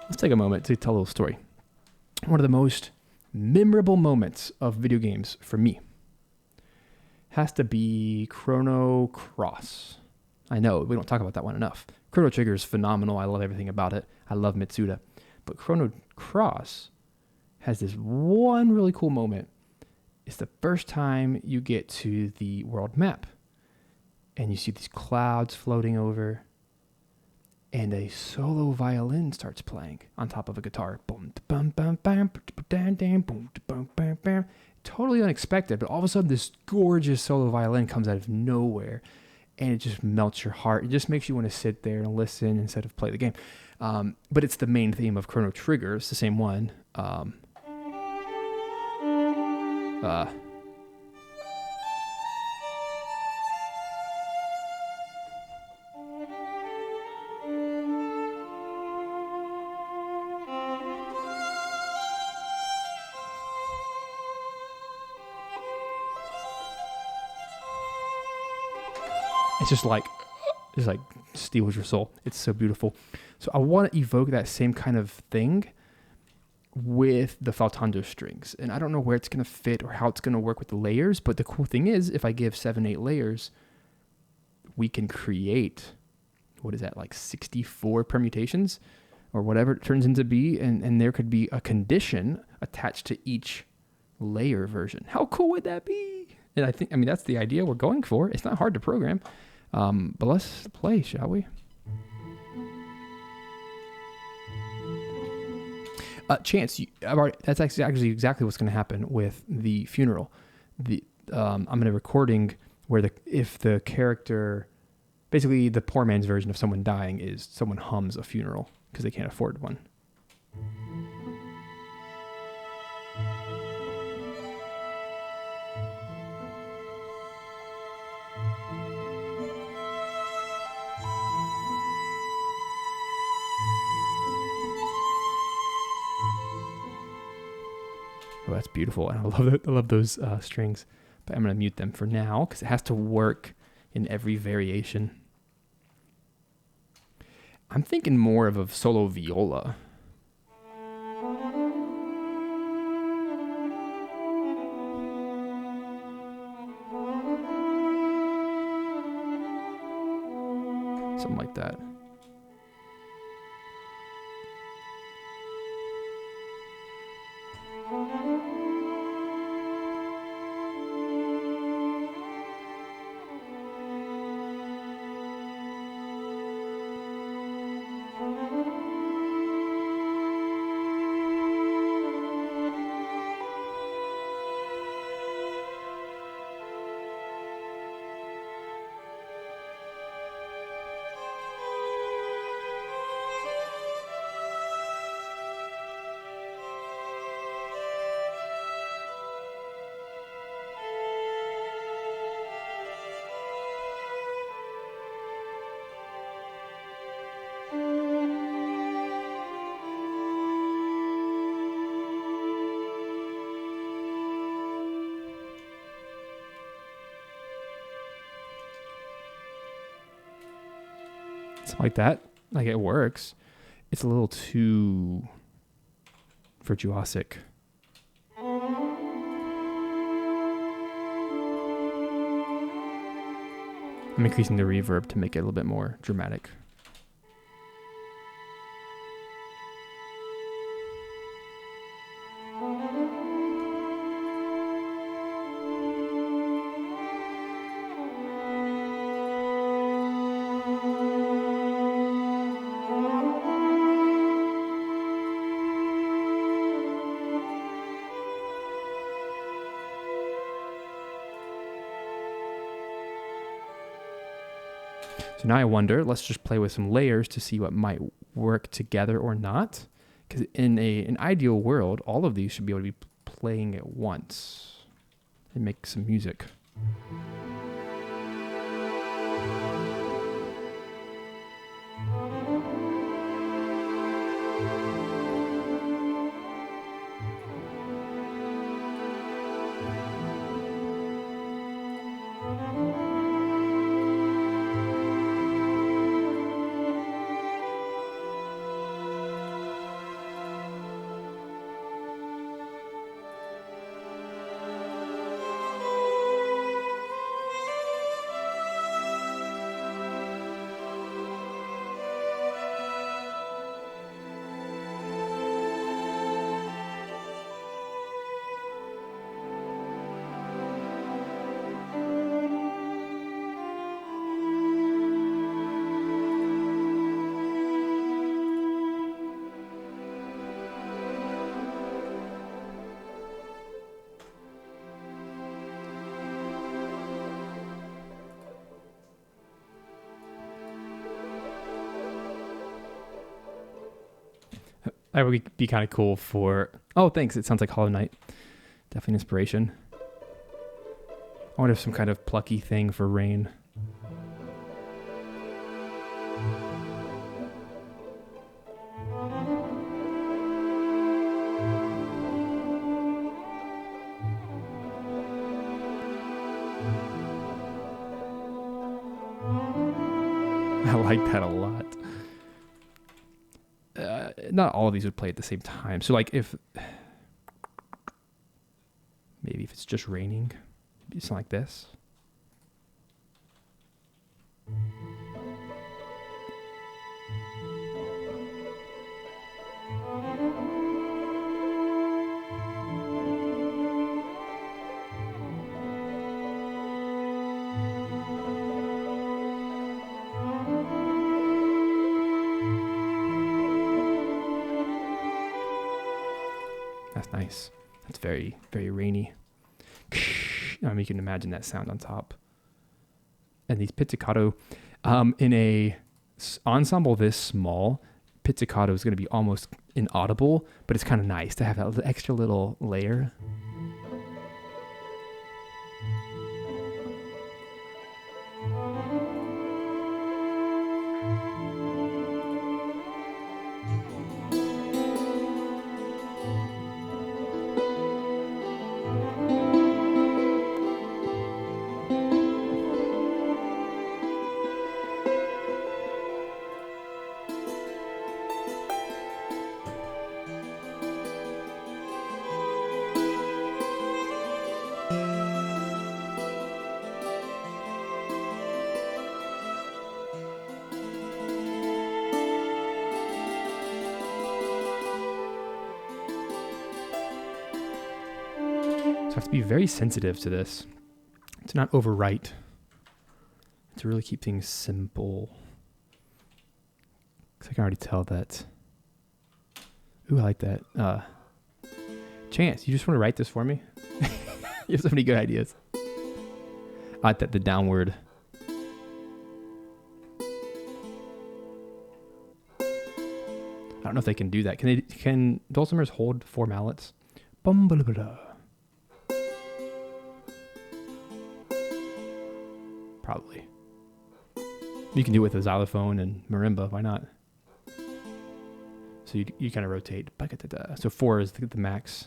Let's take a moment to tell a little story. One of the most memorable moments of video games for me has to be Chrono Cross. I know, we don't talk about that one enough. Chrono Trigger is phenomenal. I love everything about it. I love Mitsuda. But Chrono Cross has this one really cool moment. It's the first time you get to the world map and you see these clouds floating over and a solo violin starts playing on top of a guitar. Totally unexpected, but all of a sudden this gorgeous solo violin comes out of nowhere and it just melts your heart. It just makes you want to sit there and listen instead of play the game. But it's the main theme of Chrono Trigger. It's the same one. It's just like steals your soul. It's so beautiful. So I want to evoke that same kind of thing with the faltando strings. And I don't know where it's going to fit or how it's going to work with the layers, but the cool thing is if I give 7, 8 layers, we can create, what is that, like 64 permutations or whatever it turns into be. And there could be a condition attached to each layer version. How cool would that be? And I mean, that's the idea we're going for. It's not hard to program. But let's play, shall we? Chance, that's actually exactly what's going to happen with the funeral. I'm going to recording where if the character, basically the poor man's version of someone dying is someone hums a funeral because they can't afford one. Oh, that's beautiful. And I love those strings, but I'm going to mute them for now because it has to work in every variation. I'm thinking more of a solo viola. Something like that. Something like that. Like it works. It's a little too virtuosic. I'm increasing the reverb to make it a little bit more dramatic. So now I wonder, let's just play with some layers to see what might work together or not. Because in an ideal world, all of these should be able to be playing at once and make some music. That would be kind of cool for... Oh, thanks. It sounds like Hollow Knight. Definitely an inspiration. I wonder if some kind of plucky thing for rain. I like that a lot. not all of these would play at the same time. So like if maybe if it's just raining, it'd sound like this. That's nice. That's very, very rainy. You can imagine that sound on top. And these pizzicato, in a ensemble this small, pizzicato is going to be almost inaudible, but it's kind of nice to have that extra little layer. So I have to be very sensitive to this, to not overwrite, to really keep things simple. Because I can already tell that. Ooh, I like that. Chance, you just want to write this for me? You have so many good ideas. I like that, the downward. I don't know if they can do that. Can dulcimers hold 4 mallets? Bum-ba-da-ba-da. Probably. You can do it with a xylophone and marimba. Why not? So you kind of rotate. So 4 is the max.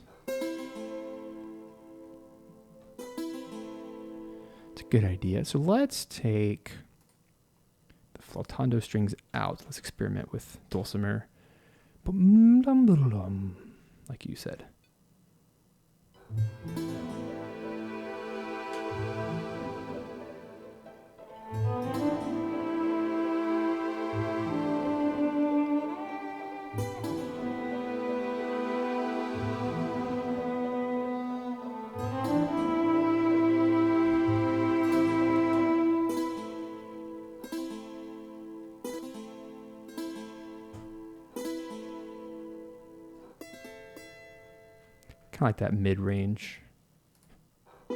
It's a good idea. So let's take the flautando strings out. Let's experiment with dulcimer. Like you said. Kind of like that mid-range. I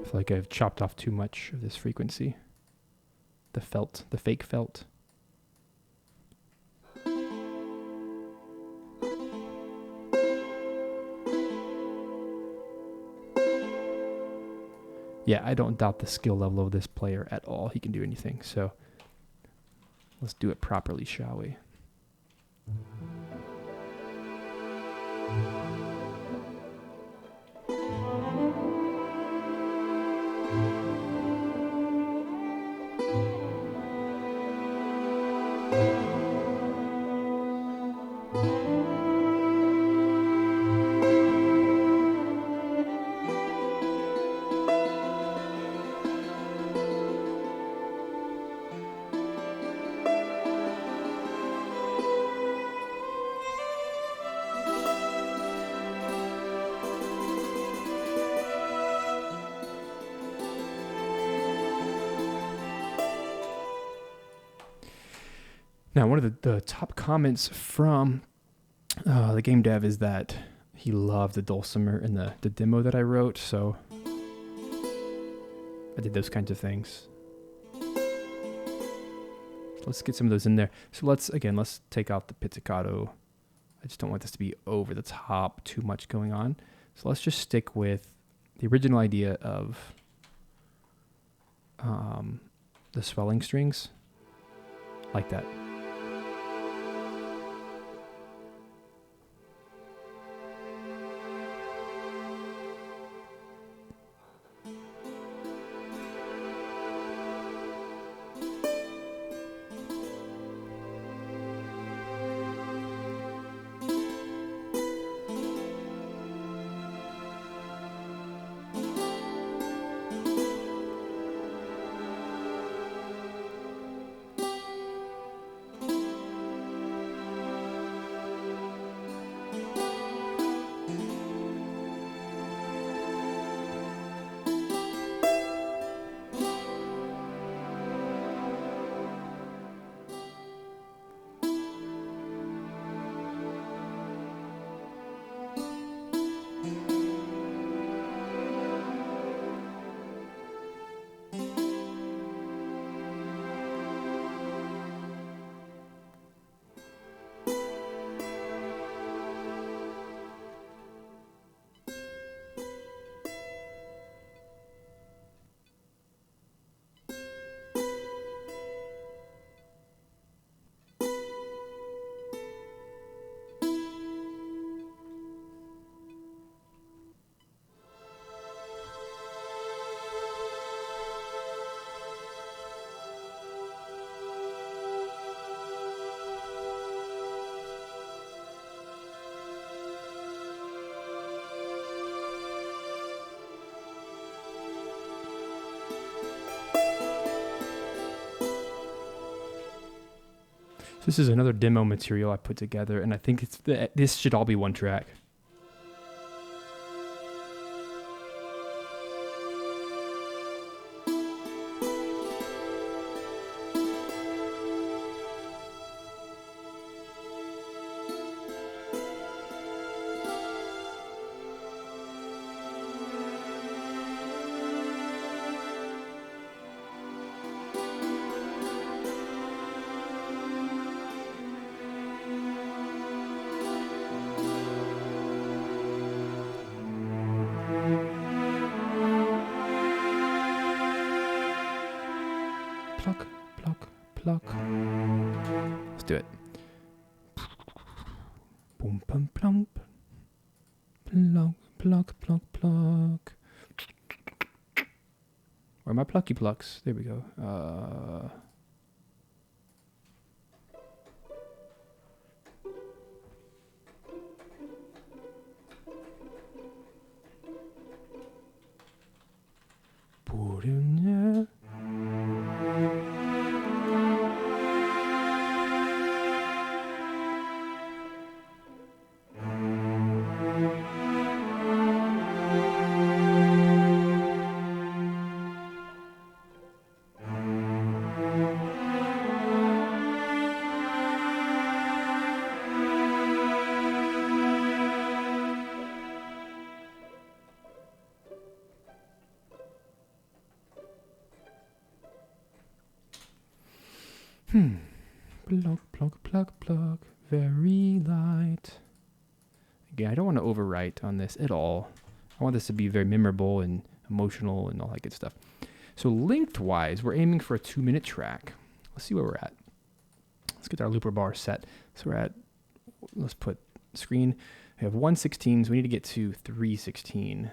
feel like I've chopped off too much of this frequency. The fake felt. Yeah, I don't doubt the skill level of this player at all. He can do anything, so let's do it properly, shall we? Now, one of the top comments from the game dev is that he loved the dulcimer in the demo that I wrote, so I did those kinds of things. Let's get some of those in there. So let's take out the pizzicato. I just don't want this to be over the top, too much going on. So let's just stick with the original idea of the swelling strings, like that. This is another demo material I put together, and I think this should all be one track. Pluck, pluck, pluck. Let's do it. Boom, pum, plump. Pluck, pluck, pluck, pluck. Where are my plucky plucks? There we go. Put in there. Pluck, pluck, pluck, pluck. Very light. Again, I don't want to overwrite on this at all. I want this to be very memorable and emotional and all that good stuff. So lengthwise, we're aiming for a 2-minute track. Let's see where we're at. Let's get our looper bar set. So we're at, let's put screen. We have 1/16, so we need to get to 3/16.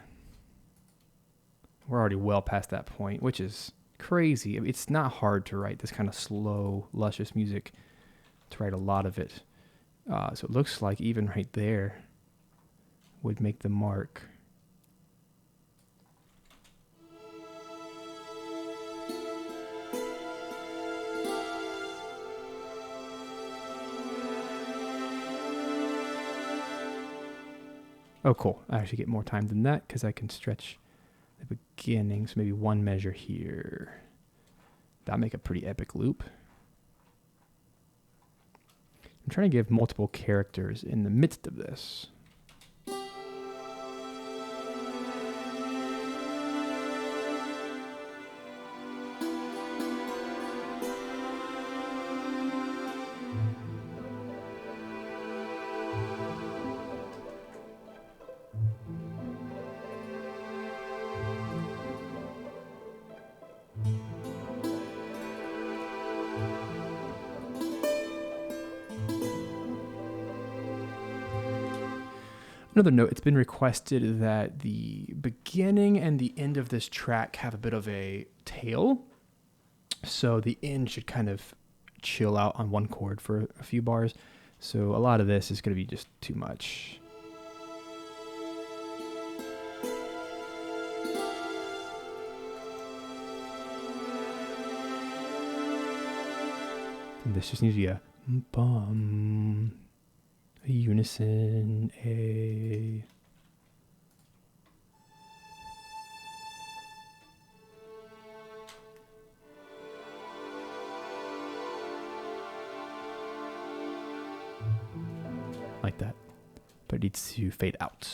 We're already well past that point, which is crazy. It's not hard to write this kind of slow, luscious music, to write a lot of it. So it looks like even right there would make the mark. Oh, cool. I actually get more time than that because I can stretch the beginning. So maybe one measure here. That'll make a pretty epic loop. I'm trying to give multiple characters in the midst of this. Another note, it's been requested that the beginning and the end of this track have a bit of a tail. So the end should kind of chill out on one chord for a few bars. So a lot of this is going to be just too much. And this just needs to be a bum. A unison, a... like that. But it needs to fade out.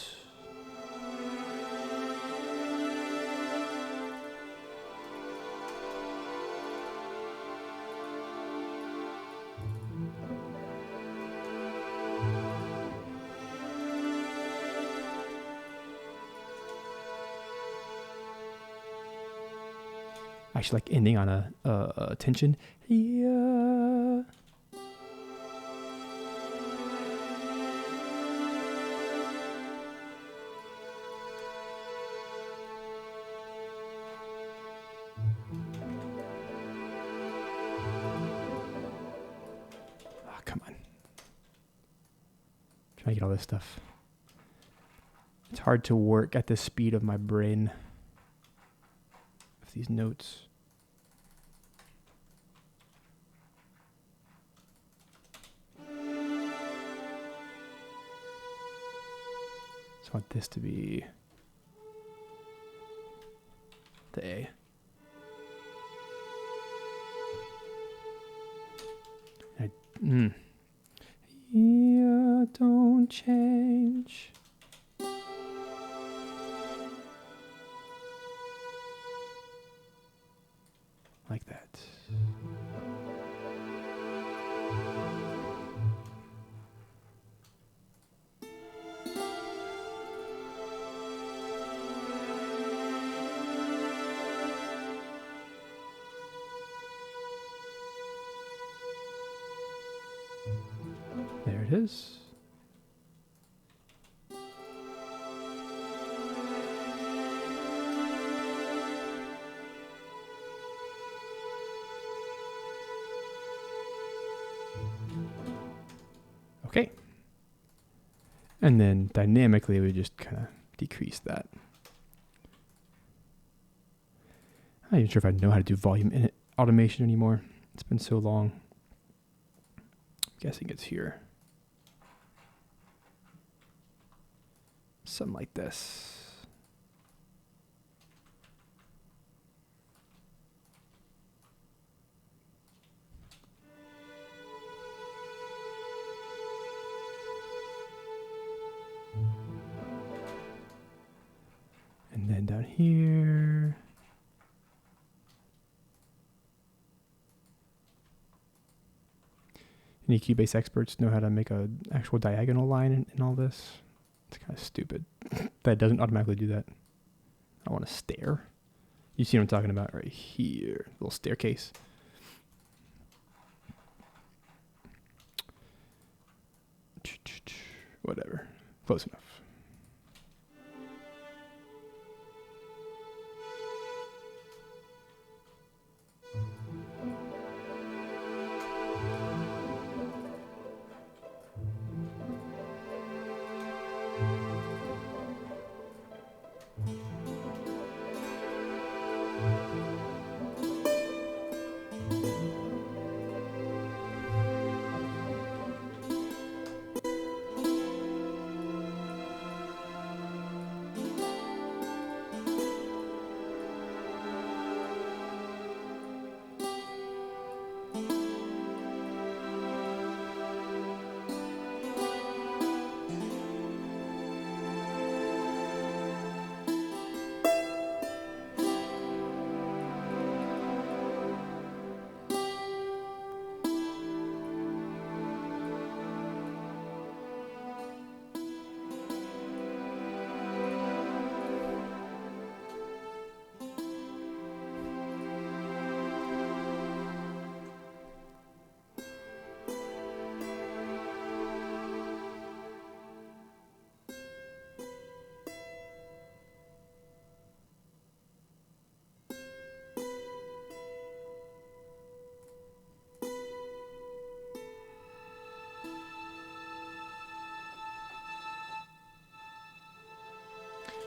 I actually like ending on a tension. Yeah. Oh, come on. Trying to get all this stuff. It's hard to work at the speed of my brain with these notes. So I want this to be the A. Yeah, don't change. Like that. There it is. Okay. And then dynamically, we just kind of decrease that. I'm not even sure if I know how to do volume in automation anymore. It's been so long. I'm guessing it's here. Something like this. And then down here. Any Cubase experts know how to make an actual diagonal line in all this? It's kind of stupid that it doesn't automatically do that. I want to stare. You see what I'm talking about right here. Little staircase. Whatever. Close enough.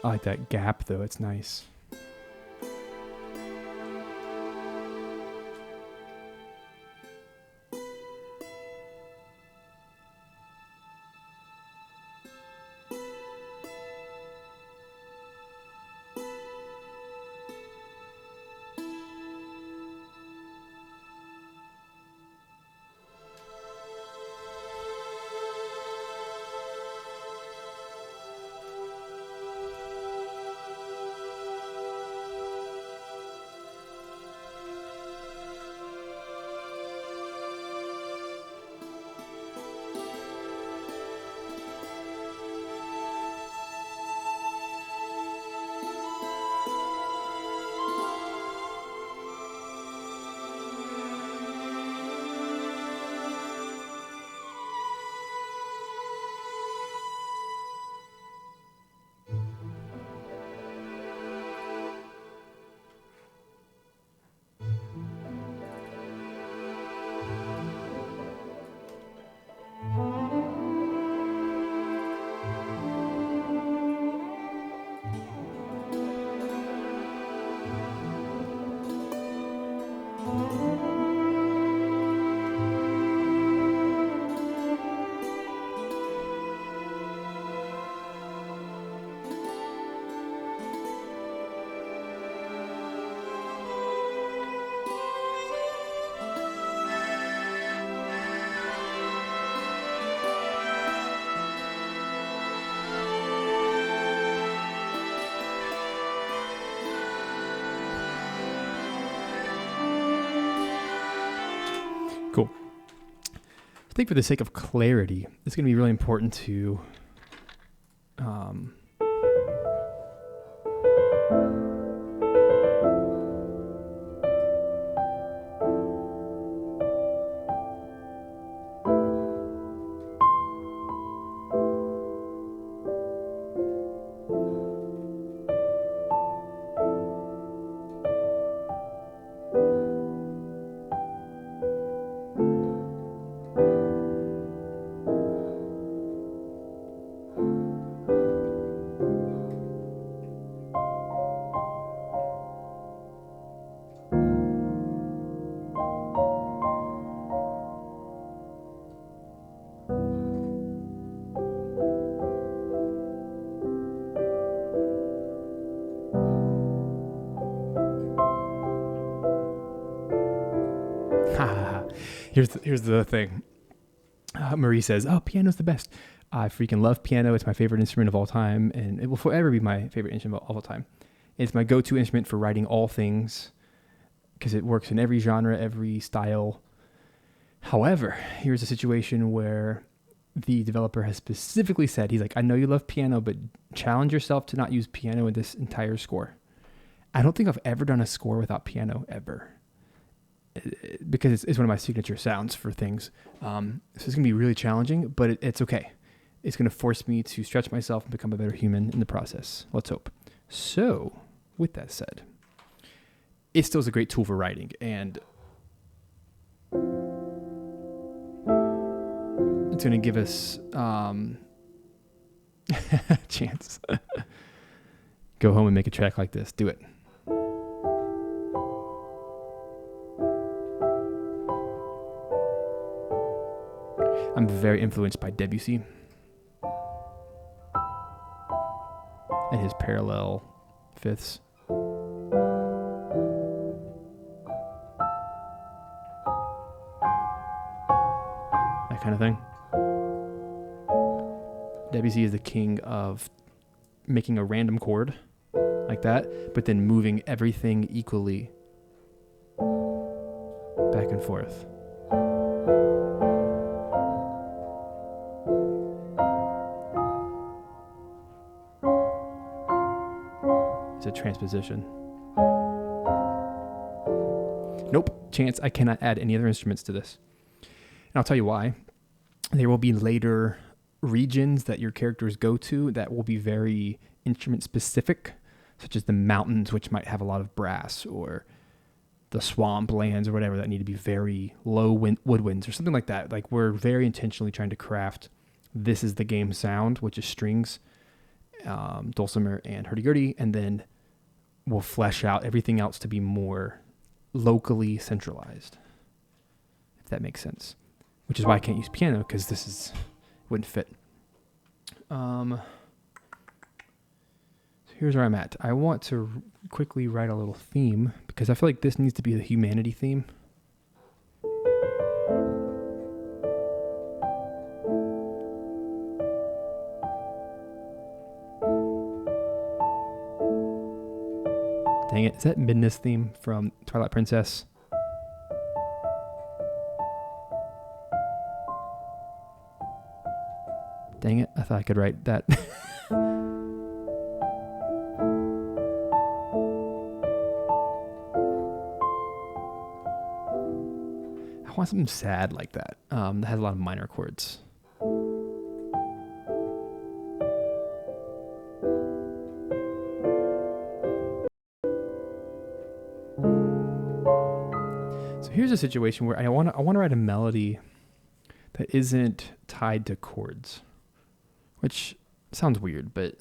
I like that gap though, it's nice. think for the sake of clarity, it's going to be really important to here's the thing. Marie says, "Oh, piano's the best. I freaking love piano. It's my favorite instrument of all time, and it will forever be my favorite instrument of all time. It's my go-to instrument for writing all things because it works in every genre, every style. However, here's a situation where the developer has specifically said, he's like, I know you love piano, but challenge yourself to not use piano in this entire score. I don't think I've ever done a score without piano ever, because it's one of my signature sounds for things. So it's going to be really challenging, but it's okay. It's going to force me to stretch myself and become a better human in the process. Let's hope. So with that said, it still is a great tool for writing, and it's going to give us a chance. Go home and make a track like this. Do it. I'm very influenced by Debussy and his parallel fifths. That kind of thing. Debussy is the king of making a random chord like that, but then moving everything equally back and forth. It's a transposition. Nope, chance I cannot add any other instruments to this. And I'll tell you why. There will be later regions that your characters go to that will be very instrument specific, such as the mountains, which might have a lot of brass, or the swamp lands or whatever that need to be very low woodwinds or something like that. Like, we're very intentionally trying to craft, this is the game sound, which is strings, dulcimer and hurdy-gurdy, and then we'll flesh out everything else to be more locally centralized, if that makes sense. Which is why I can't use piano, because this wouldn't fit. So here's where I'm at. I want to quickly write a little theme, because I feel like this needs to be the humanity theme. Dang it, is that Midna's theme from Twilight Princess? Dang it, I thought I could write that. I want something sad like that, that has a lot of minor chords. So here's a situation where I want to write a melody that isn't tied to chords, which sounds weird, but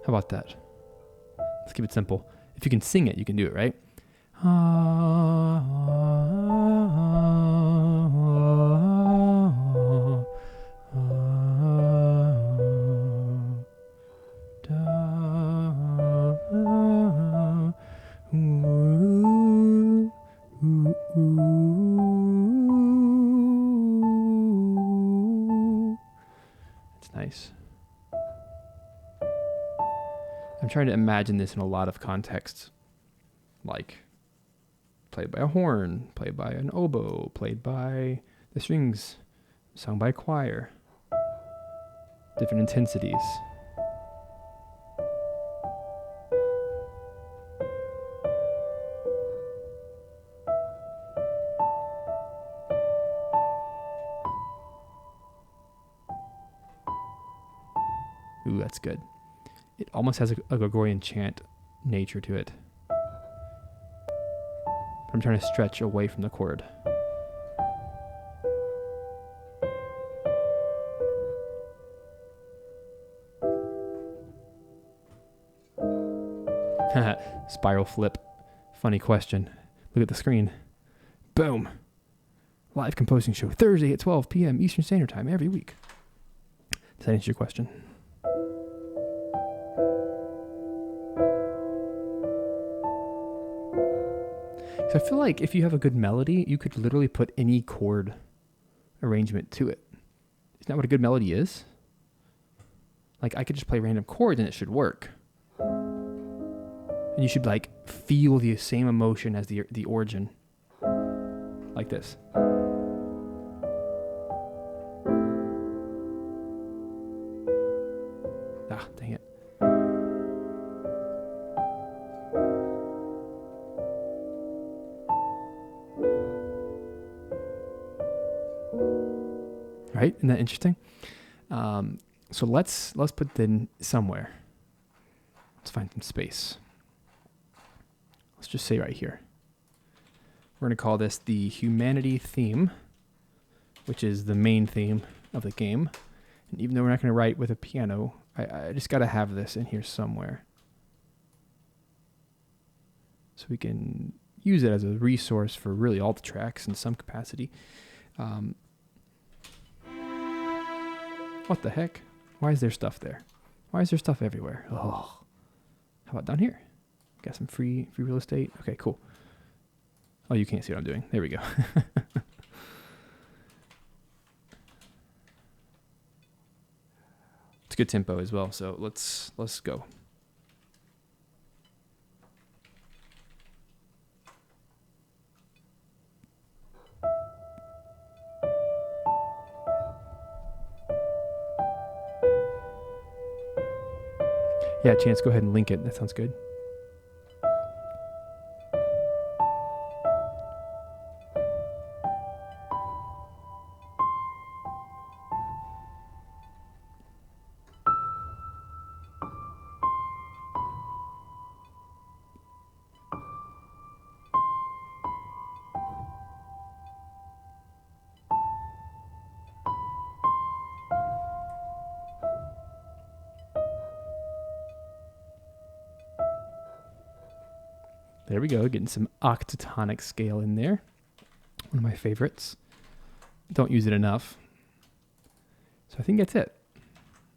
how about that? Let's keep it simple. If you can sing it, you can do it, right? It's nice. I'm trying to imagine this in a lot of contexts, like played by a horn, played by an oboe, played by the strings, sung by a choir, different intensities. Ooh, that's good. It almost has a Gregorian chant nature to it. But I'm trying to stretch away from the chord. Spiral flip. Funny question. Look at the screen. Boom. Live composing show Thursday at 12 p.m. Eastern Standard Time every week. Does that answer your question? So I feel like if you have a good melody, you could literally put any chord arrangement to it. Isn't that what a good melody is? Like I could just play random chords and it should work. And you should like feel the same emotion as the origin. Like this. Ah, dang it. Right? Isn't that interesting? So let's put them somewhere. Let's find some space. Let's just say right here. We're going to call this the humanity theme, which is the main theme of the game. And even though we're not going to write with a piano, I just got to have this in here somewhere. So we can use it as a resource for really all the tracks in some capacity. What the heck? Why is there stuff there? Why is there stuff everywhere? Oh, how about down here? Got some free real estate. Okay, cool. Oh, you can't see what I'm doing. There we go. It's good tempo as well. So let's go. Yeah, Chance, go ahead and link it. That sounds good. There we go, getting some octatonic scale in there. One of my favorites. Don't use it enough. So I think that's it.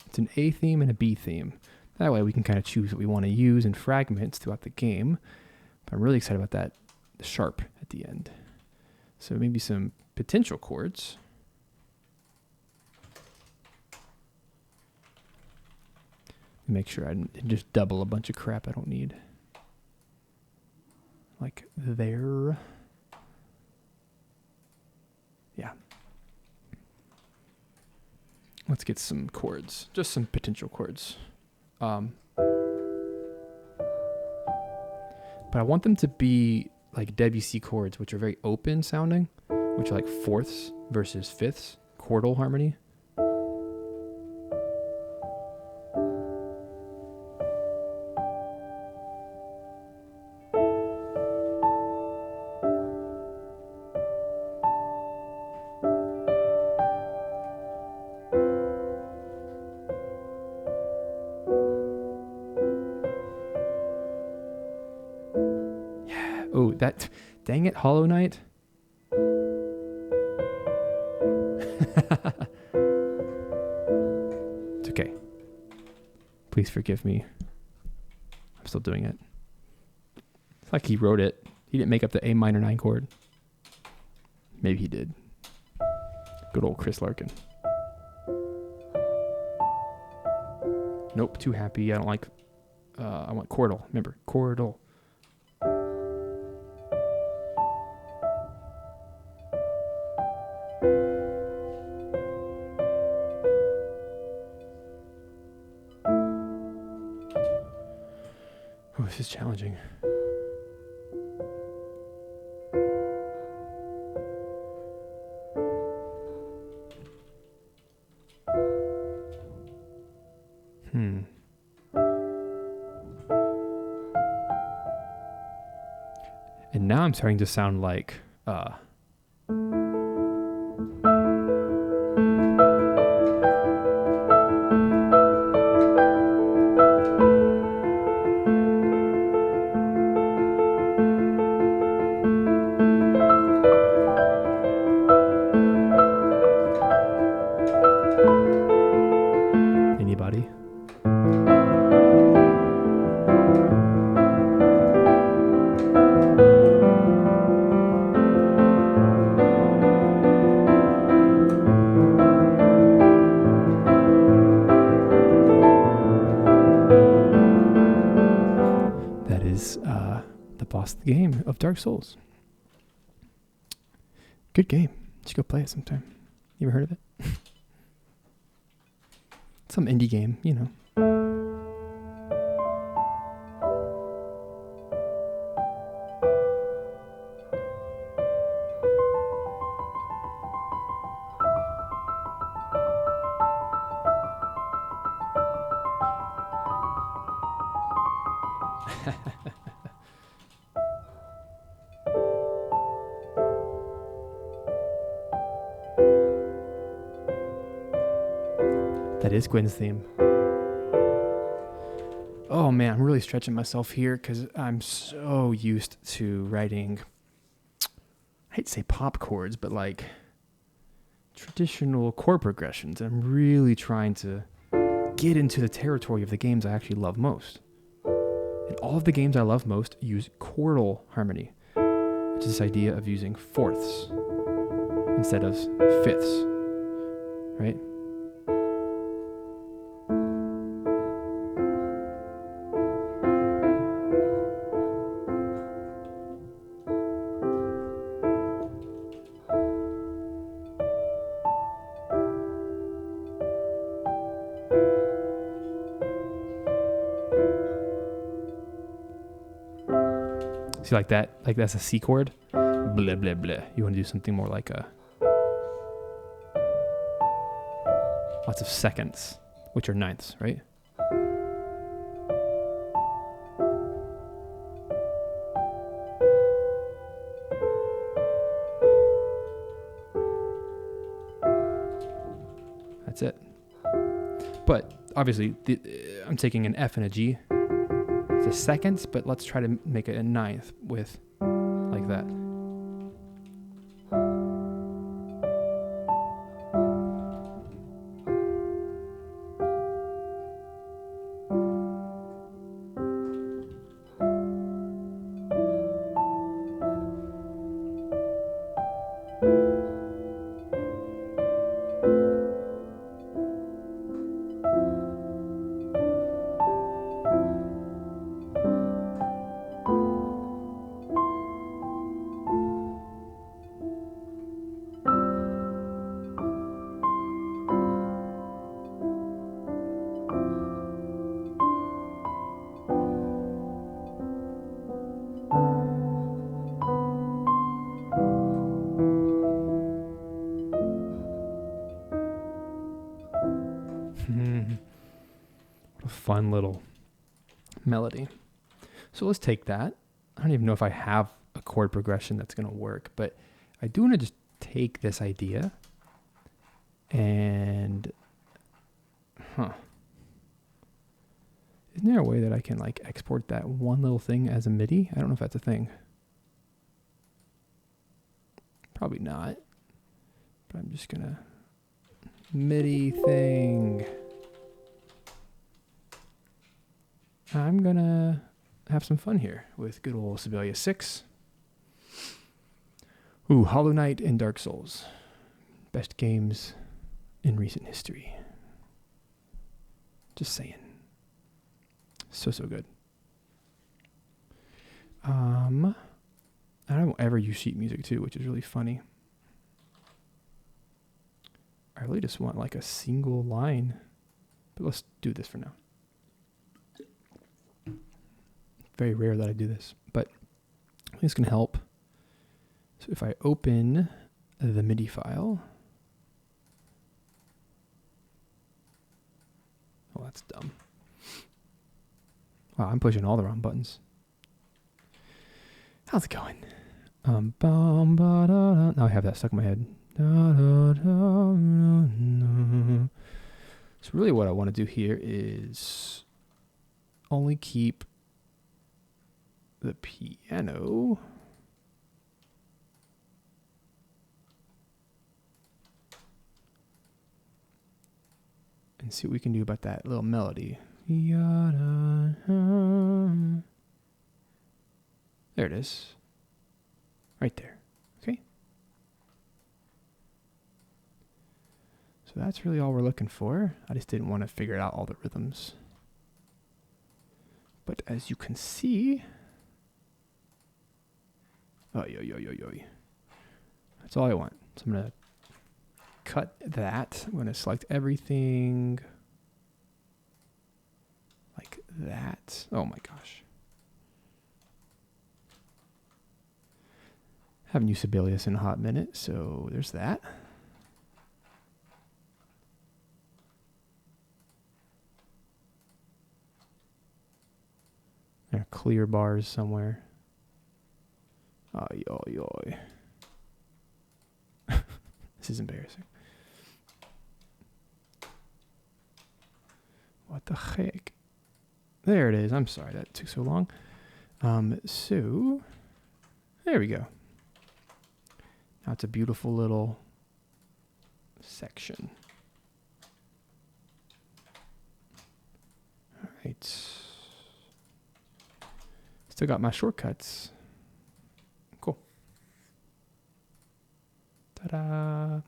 It's an A theme and a B theme. That way we can kind of choose what we want to use in fragments throughout the game. But I'm really excited about that, the sharp at the end. So maybe some potential chords. Make sure I didn't just double a bunch of crap I don't need. Like there. Yeah. Let's get some chords, just some potential chords. But I want them to be like Debussy chords, which are very open sounding, which are like fourths versus fifths, chordal harmony. Oh, that, dang it, Hollow Knight. It's okay. Please forgive me. I'm still doing it. It's like he wrote it. He didn't make up the A minor 9 chord. Maybe he did. Good old Chris Larkin. Nope, too happy. I don't like I want chordal. Remember, chordal. Oh, this is challenging. And now I'm starting to sound like anybody? That is the boss of the game of Dark Souls. Good game. You should go play it sometime. You ever heard of it? Some indie game, you know. That is Gwen's theme. Oh man, I'm really stretching myself here because I'm so used to writing, I hate to say pop chords, but like traditional chord progressions. I'm really trying to get into the territory of the games I actually love most. And all of the games I love most use chordal harmony, which is this idea of using fourths instead of fifths, right? See, like that, like that's a C chord. Blah, blah, blah. You want to do something more like a... lots of seconds, which are ninths, right? That's it. But obviously, I'm taking an F and a G. The seconds, but let's try to make it a ninth with like that. What a fun little melody. So let's take that. I don't even know if I have a chord progression that's going to work, but I do want to just take this idea and, isn't there a way that I can like export that one little thing as a MIDI? I don't know if that's a thing. Probably not, but I'm just going to MIDI thing. I'm going to have some fun here with good old Sibelius 6. Ooh, Hollow Knight and Dark Souls. Best games in recent history. Just saying. So good. I don't ever use sheet music too, which is really funny. I really just want like a single line, but let's do this for now. Very rare that I do this, but I think it's going to help. So if I open the MIDI file, oh, that's dumb. Wow, I'm pushing all the wrong buttons. How's it going? Now I have that stuck in my head. So really what I want to do here is only keep the piano and see what we can do about that little melody. There it is. Right there. Okay. So that's really all we're looking for. I just didn't want to figure out all the rhythms. But as you can see, that's all I want. So I'm going to cut that. I'm going to select everything like that. Oh my gosh. Haven't used Sibelius in a hot minute, so there's that. There are clear bars somewhere. This is embarrassing. What the heck? There it is. I'm sorry that took so long. So there we go. Now it's a beautiful little section. All right. Still got my shortcuts. Cool. Ta-da. All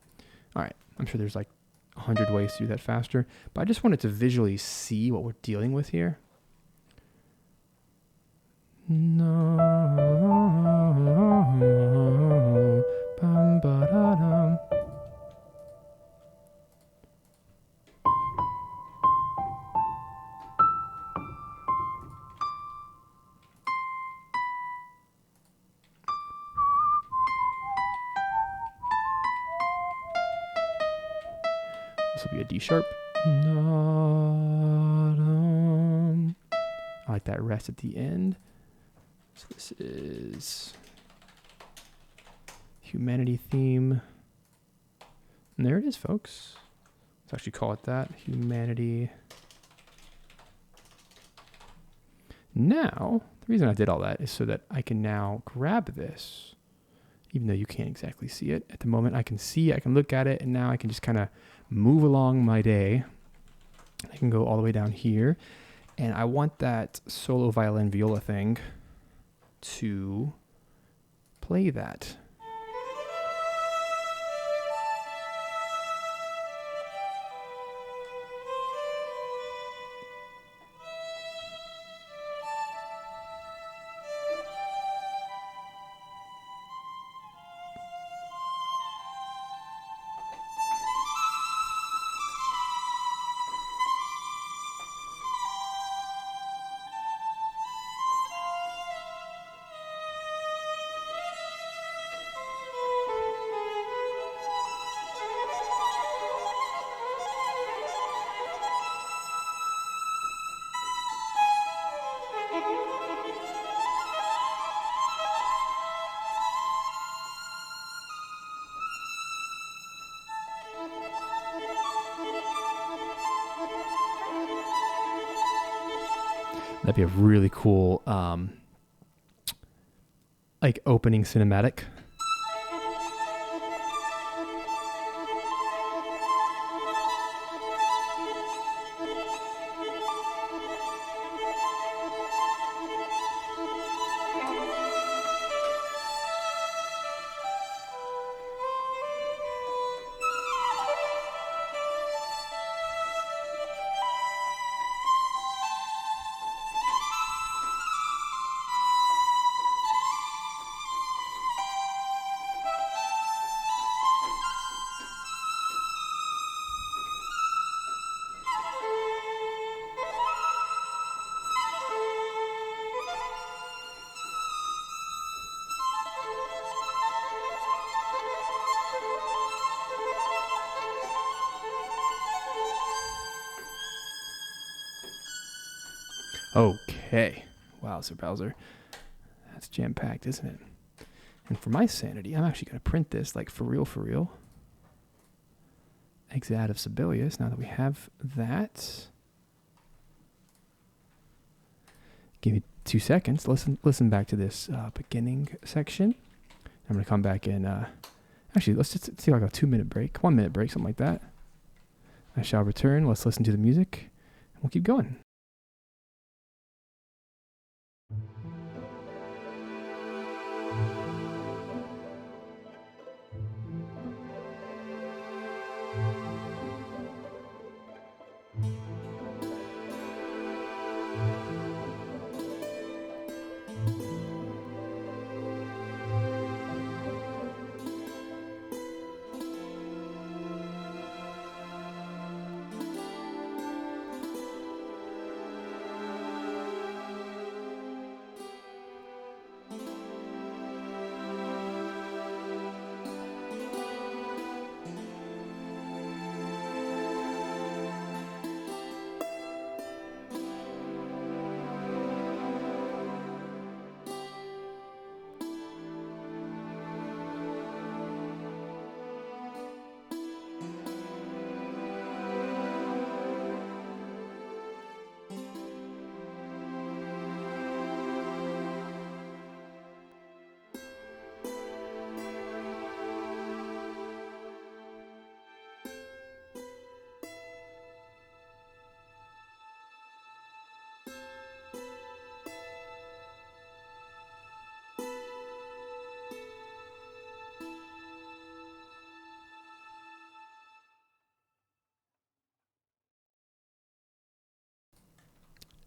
right. I'm sure there's like 100 ways to do that faster, but I just wanted to visually see what we're dealing with here. No. Bum, ba-da-dum. This will be a D sharp. I like that rest at the end. So this is Humanity theme. And there it is, folks. Let's actually call it that. Humanity. Now, the reason I did all that is so that I can now grab this, even though you can't exactly see it. At the moment, I can see, I can look at it, and now I can just kind of move along my day. I can go all the way down here, and I want that solo violin viola thing to play that. That'd be a really cool, like opening cinematic. Okay. Wow, Sir Bowser. That's jam-packed, isn't it? And for my sanity, I'm actually going to print this, like, for real. Exit of Sibelius, now that we have that. Give me 2 seconds. Listen back to this beginning section. I'm going to come back in. Actually, let's just see like a 2-minute break. 1 minute break, something like that. I shall return. Let's listen to the music. And we'll keep going.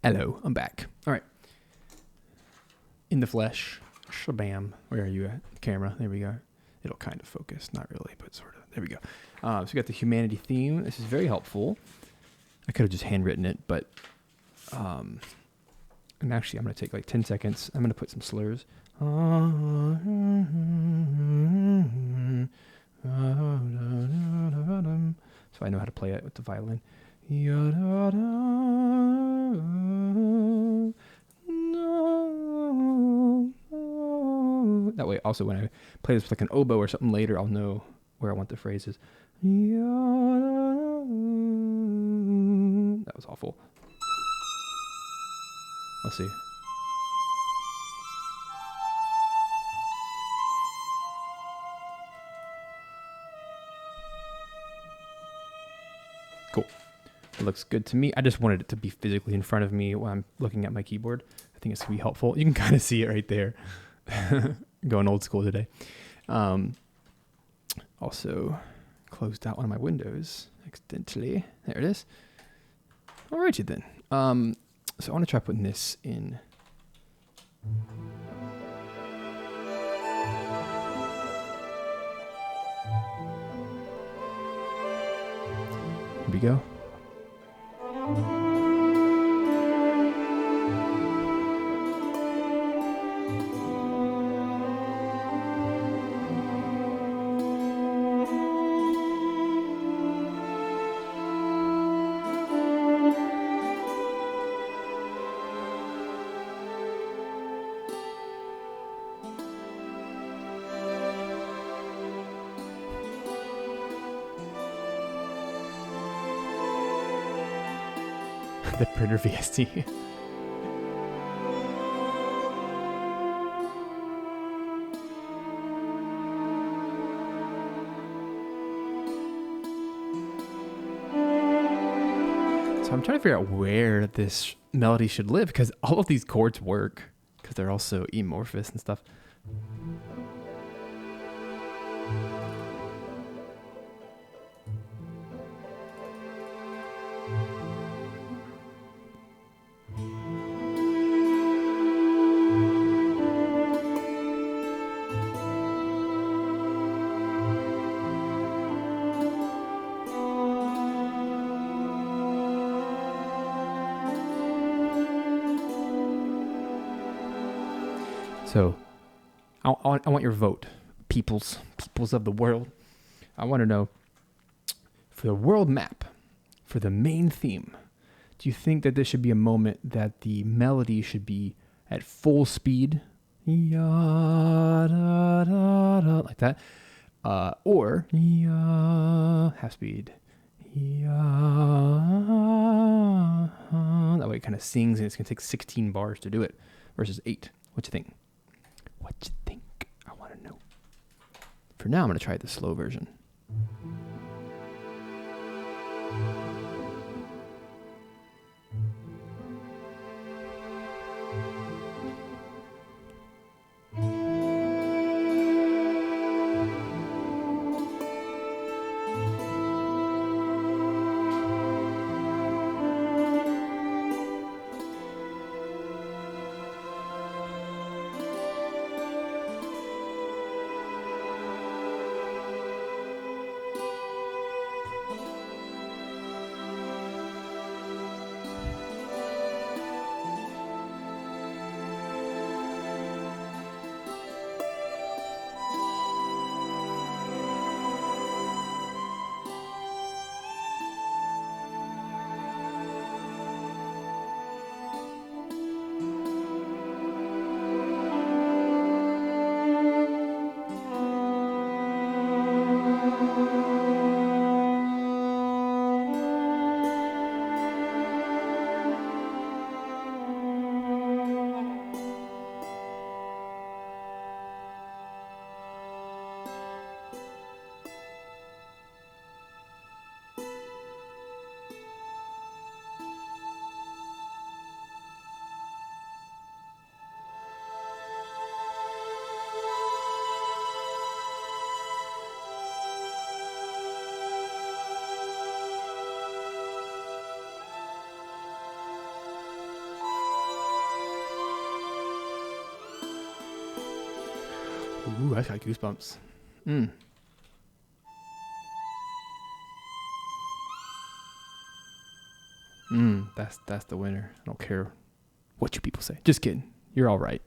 Hello, I'm back. All right. In the flesh. Shabam. Where are you at? Camera. There we go. It'll kind of focus. Not really, but sort of. There we go. So we got the humanity theme. This is very helpful. I could have just handwritten it, but and actually I'm going to take like 10 seconds. I'm going to put some slurs. So I know how to play it with the violin. That way, also, when I play this with like an oboe or something later, I'll know where I want the phrases. That was awful. Let's see. Cool. It looks good to me. I just wanted it to be physically in front of me while I'm looking at my keyboard. I think it's going to be helpful. You can kind of see it right there. Going old school today. Also closed out one of my windows accidentally. There it is. Alrighty then. So I want to try putting this in. Here we go. The printer VST. So I'm trying to figure out where this melody should live, because all of these chords work because they're all so amorphous and stuff. So I want your vote, peoples of the world. I want to know, for the world map, for the main theme, Do you think that this should be a moment that the melody should be at full speed, ya, da, da, da, like that, or ya, half speed, ya, that way it kind of sings and it's going to take 16 bars to do it versus 8. What you think? What you think? I want to know. For now, I'm going to try the slow version. Ooh, I got goosebumps. That's the winner. I don't care what you people say. Just kidding. You're all right.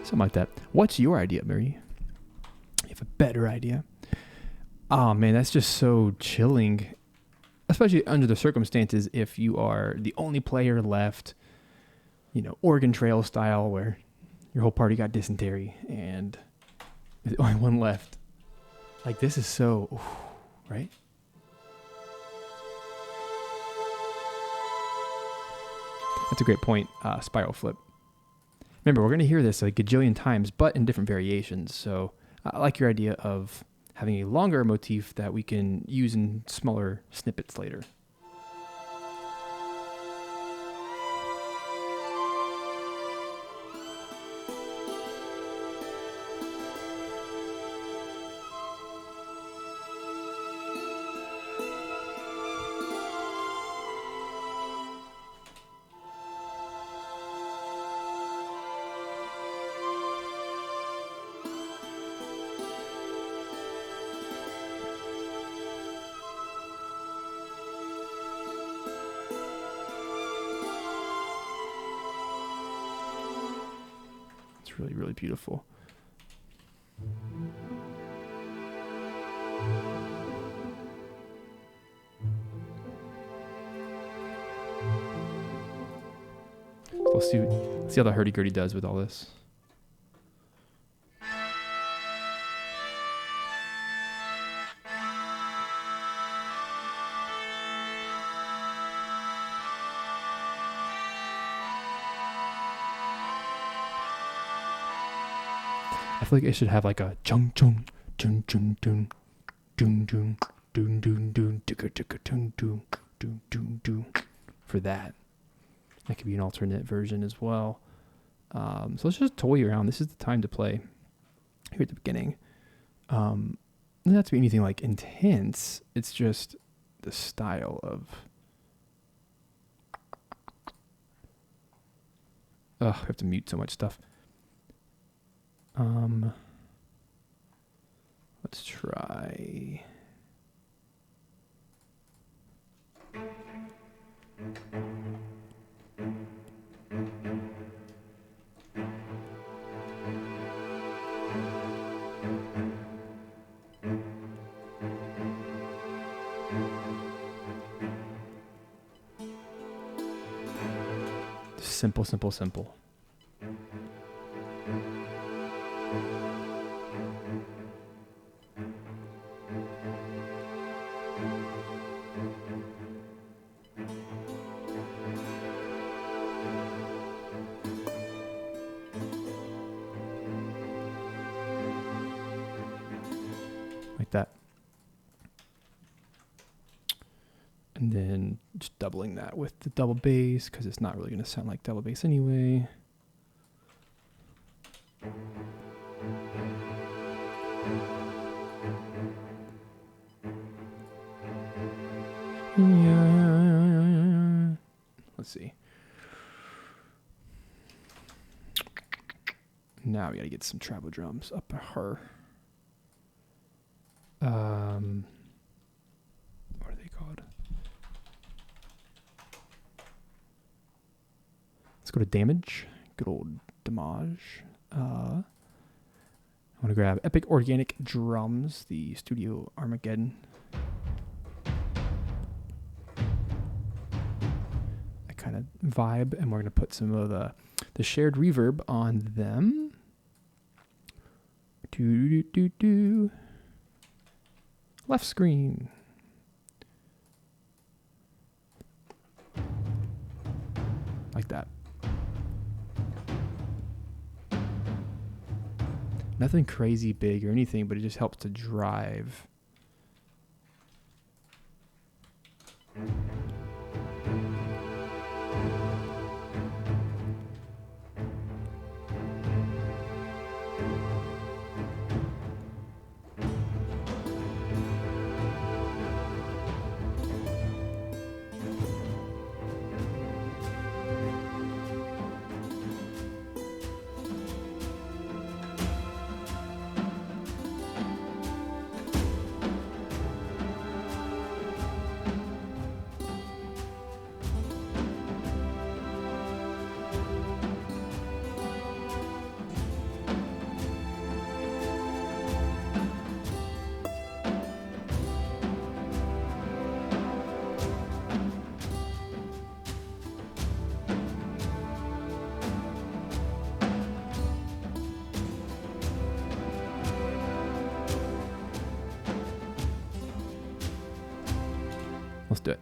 Something like that. What's your idea, Mary? You have a better idea? Oh, man, that's just so chilling. Especially under the circumstances if you are the only player left, Oregon Trail style, where your whole party got dysentery and there's the only one left. Like, this is so, right? That's a great point. Spiral flip. Remember, we're going to hear this a gajillion times, but in different variations. So I like your idea of having a longer motif that we can use in smaller snippets later. Really, really beautiful. We'll see how the hurdy-gurdy does with all this. I feel like it should have like a chung chung chung chung chung chung chung dun dun dun ticka ticka dun dun dun dun dun for that. That could be an alternate version as well. So let's just toy around. This is the time to play. here at the beginning. It doesn't have to be anything like intense. It's just the style of. I have to mute so much stuff. Let's try. Simple, simple, simple. Like that. And then just doubling that with the double bass, because it's not really going to sound like double bass anyway. Yeah. Let's see. Now we got to get some treble drums up her. What are they called? Let's go to damage. Good old damage. I want to grab Epic Organic Drums, the Studio Armageddon. That kind of vibe, and we're going to put some of the shared reverb on them. Left screen. Like that. Nothing crazy big or anything, but it just helps to drive. Let's do it.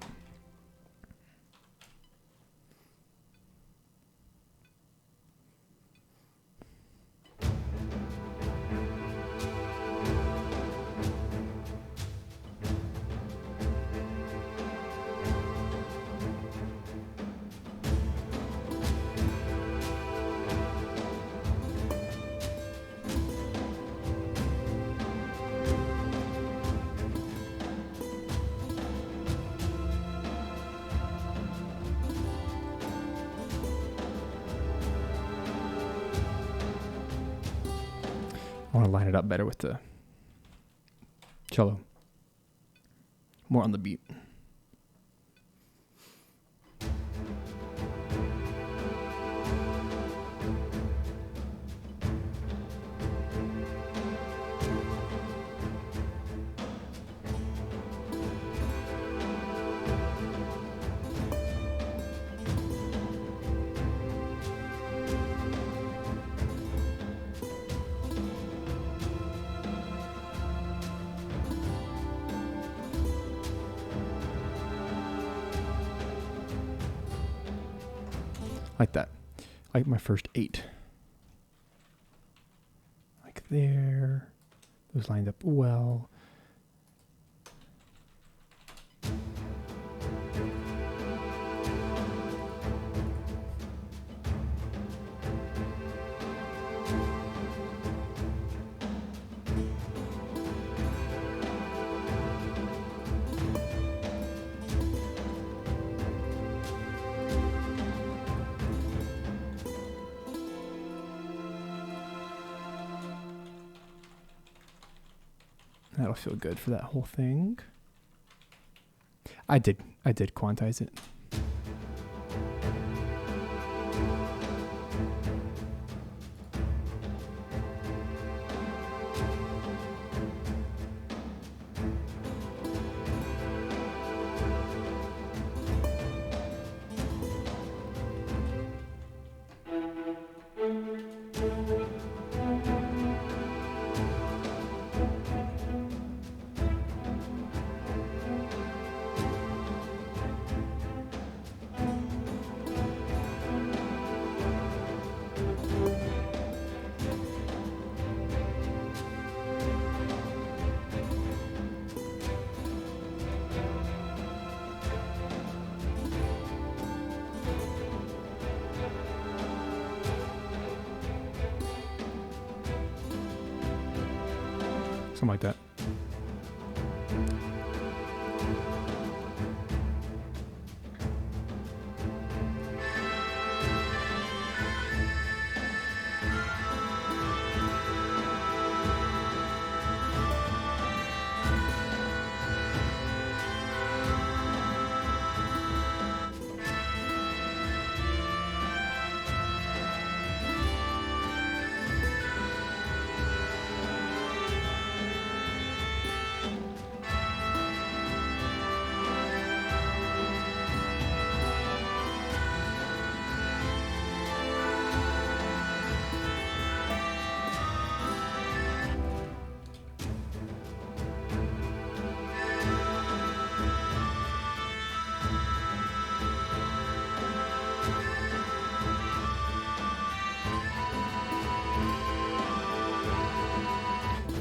I want to line it up better with the cello. More on the beat. Like that. Like my first 8. Like there. Those lined up well. That'll feel good for that whole thing. I did quantize it. Something like that.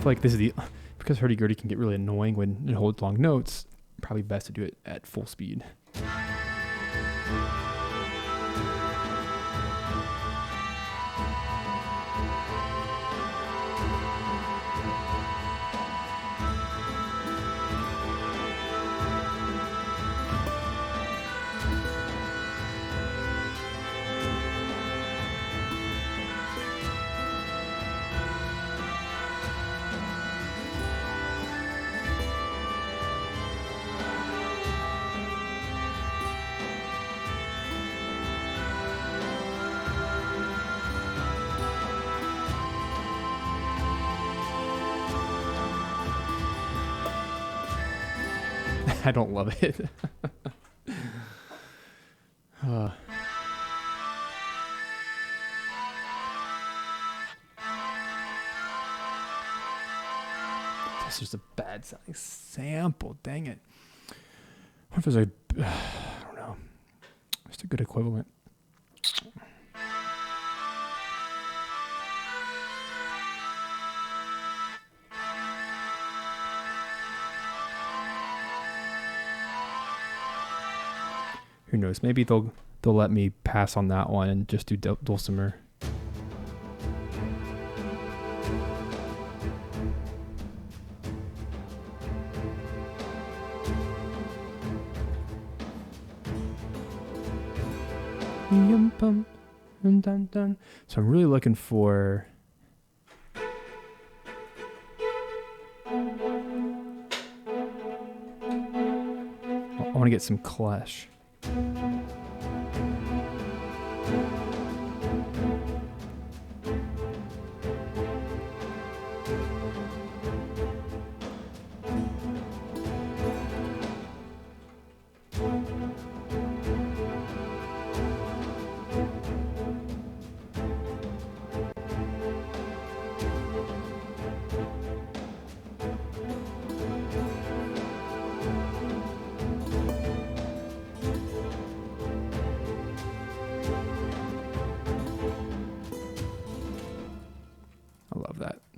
Like this is because hurdy-gurdy can get really annoying when it holds long notes, probably best to do it at full speed. I don't love it. That's just a bad sounding sample. Dang it. What if there's I don't know. Just a good equivalent. Who knows? Maybe they'll let me pass on that one and just do dulcimer. So I'm really looking for I want to get some clash.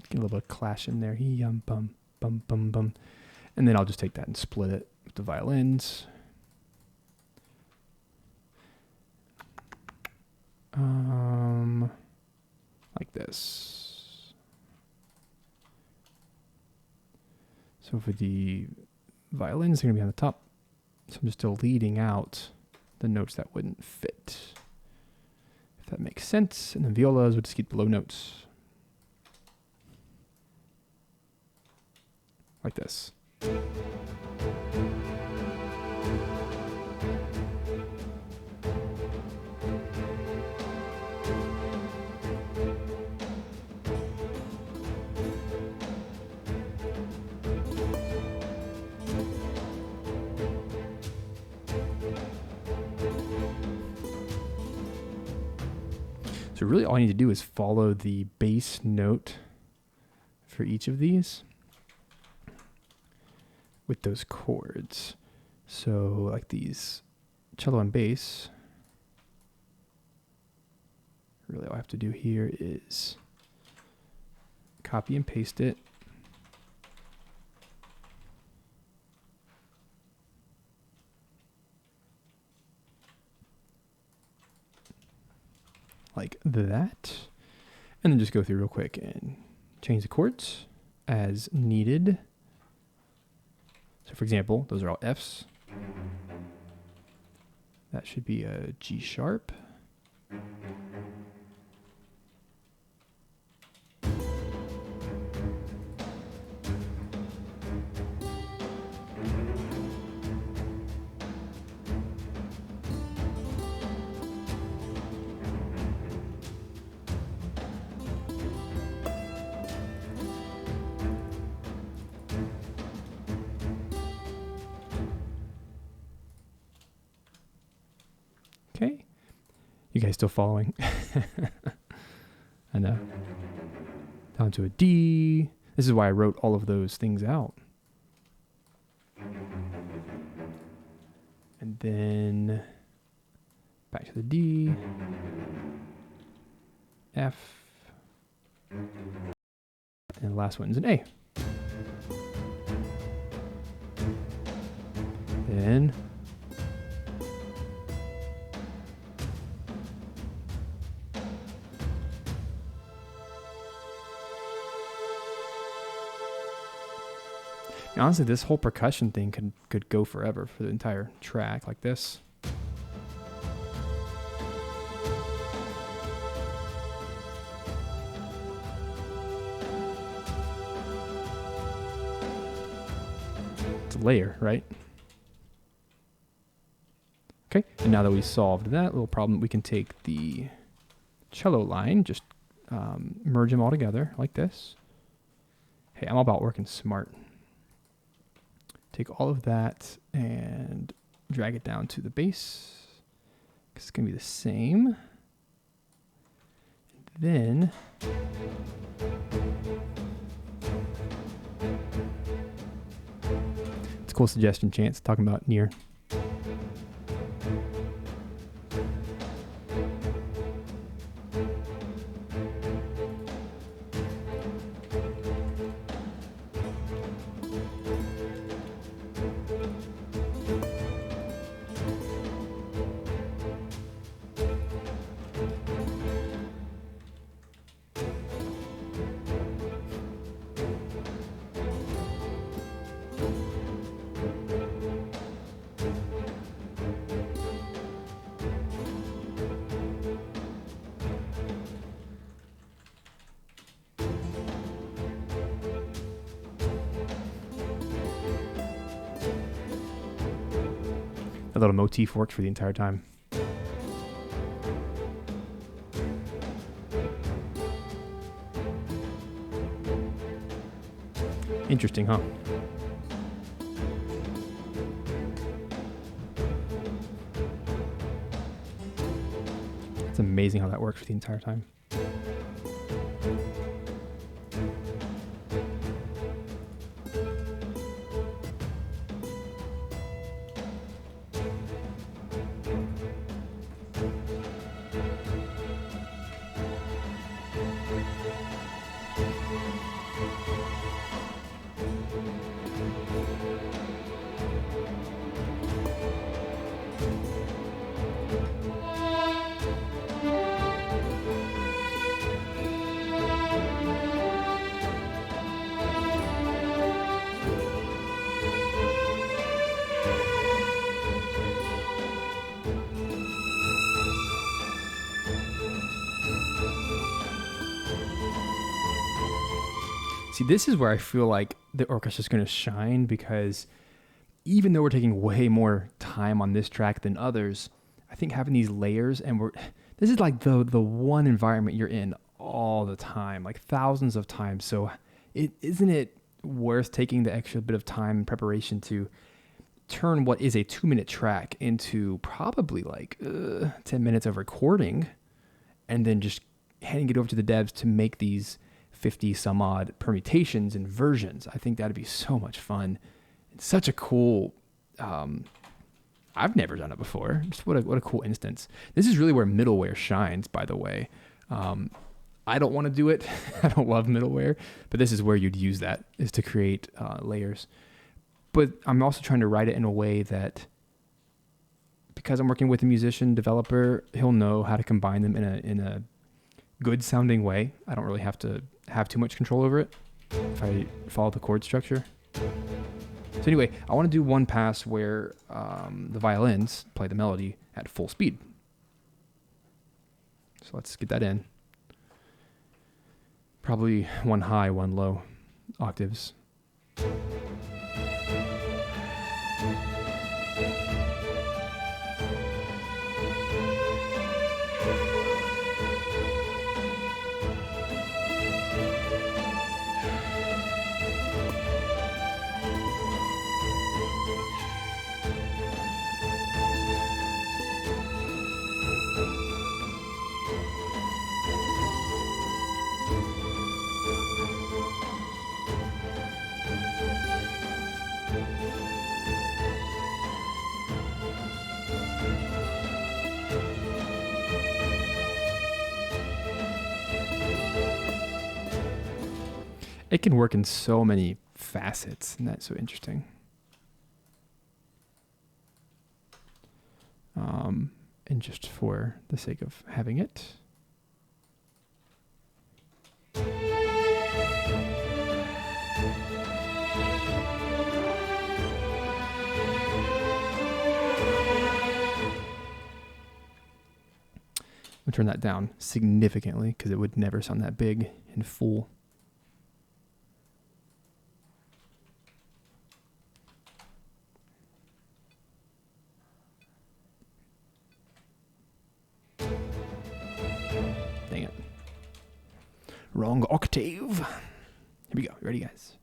A little bit of clash in there. Bum bum bum bum, and then I'll just take that and split it with the violins. Like this. So for the violins, they're gonna be on the top. So I'm just deleting out the notes that wouldn't fit, if that makes sense. And then violas would just keep the low notes. like this. So really all I need to do is follow the bass note for each of these with those chords. So like these cello and bass, really all I have to do here is copy and paste it. Like that. And then just go through real quick and change the chords as needed. So for example, those are all Fs. That should be a G sharp. Okay. You guys still following? I know. Down to a D. This is why I wrote all of those things out. And then back to the D, F, and the last one's an A. Then honestly, this whole percussion thing could go forever for the entire track like this. It's a layer, right? Okay, and now that we solved that little problem, we can take the cello line, just merge them all together like this. Hey, I'm all about working smart. Take all of that and drag it down to the bass, because it's going to be the same. And then it's a cool suggestion, Chance, talking about near. A little motif worked for the entire time. Interesting, huh? It's amazing how that works for the entire time. See, this is where I feel like the orchestra is going to shine, because even though we're taking way more time on this track than others, I think having these layers, and this is like the one environment you're in all the time, like thousands of times. So isn't it worth taking the extra bit of time and preparation to turn what is a 2-minute track into probably like 10 minutes of recording, and then just handing it over to the devs to make these 50 some odd permutations and versions? I think that'd be so much fun. It's such a cool, I've never done it before. Just what a cool instance. This is really where middleware shines, by the way. I don't want to do it. I don't love middleware, but this is where you'd use that, is to create layers. But I'm also trying to write it in a way that, because I'm working with a musician developer, he'll know how to combine them in a good sounding way. I don't really have to have too much control over it if I follow the chord structure. So anyway, I want to do one pass where the violins play the melody at full speed. So let's get that in. Probably one high, one low octaves. It can work in so many facets, and that's so interesting. And just for the sake of having it, I'll turn that down significantly, because it would never sound that big and full. Dang it. Wrong octave. Here we go. You ready, guys?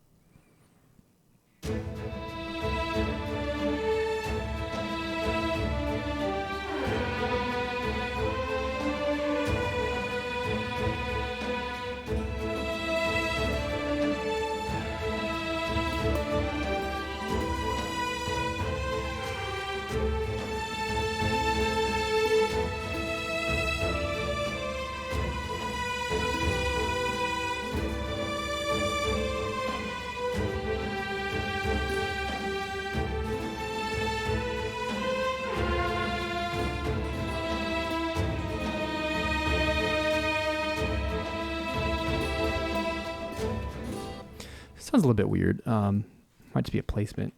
Sounds a little bit weird. Might just be a placement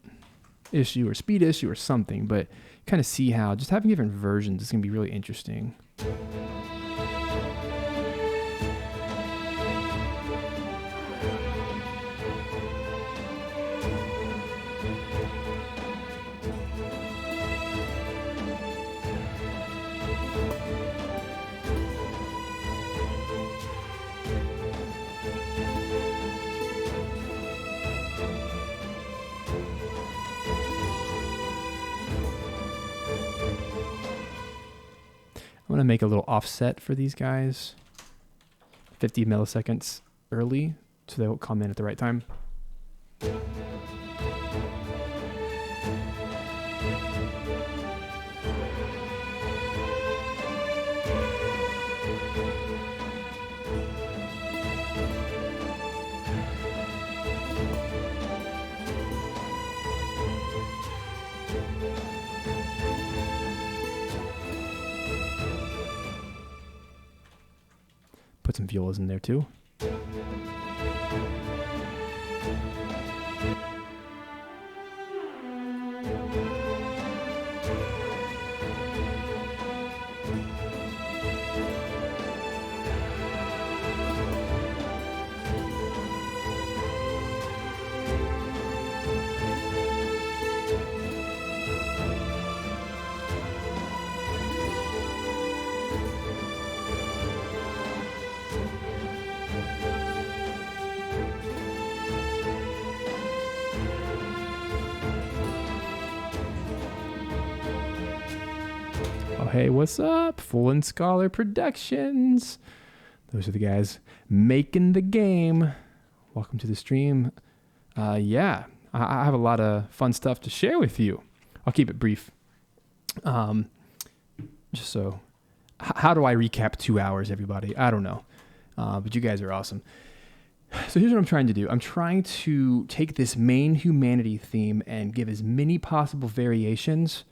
issue or speed issue or something, but kind of see how just having different versions is going to be really interesting. I'm going to make a little offset for these guys, 50 milliseconds early, so they'll come in at the right time. Put some violas in there too. Oh, hey, what's up? Full and Scholar Productions. Those are the guys making the game. Welcome to the stream. Yeah, I have a lot of fun stuff to share with you. I'll keep it brief. Just so, how do I recap 2 hours, everybody? I don't know. But you guys are awesome. So here's what I'm trying to do. I'm trying to take this main humanity theme and give as many possible variations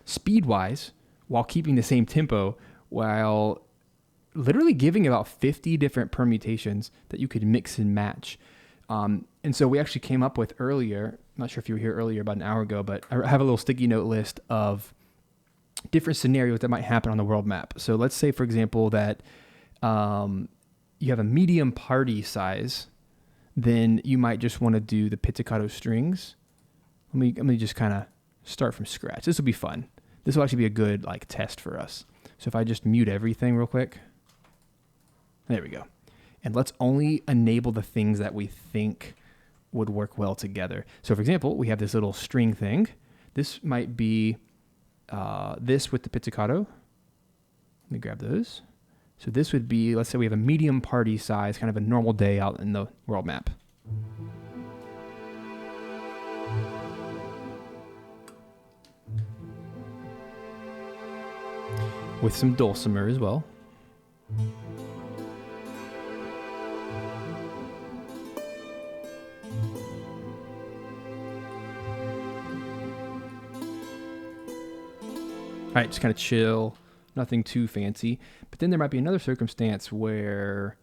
speed-wise while keeping the same tempo, while literally giving about 50 different permutations that you could mix and match. And so we actually came up with earlier, I'm not sure if you were here earlier about an hour ago, but I have a little sticky note list of different scenarios that might happen on the world map. So let's say, for example, that you have a medium party size, then you might just want to do the pizzicato strings. Let me just kind of start from scratch. This will be fun. This will actually be a good like test for us. So if I just mute everything real quick, there we go. And let's only enable the things that we think would work well together. So for example, we have this little string thing. This might be this with the pizzicato. Let me grab those. So this would be, let's say we have a medium party size, kind of a normal day out in the world map. With some dulcimer as well. All right, just kind of chill, nothing too fancy. But then there might be another circumstance where,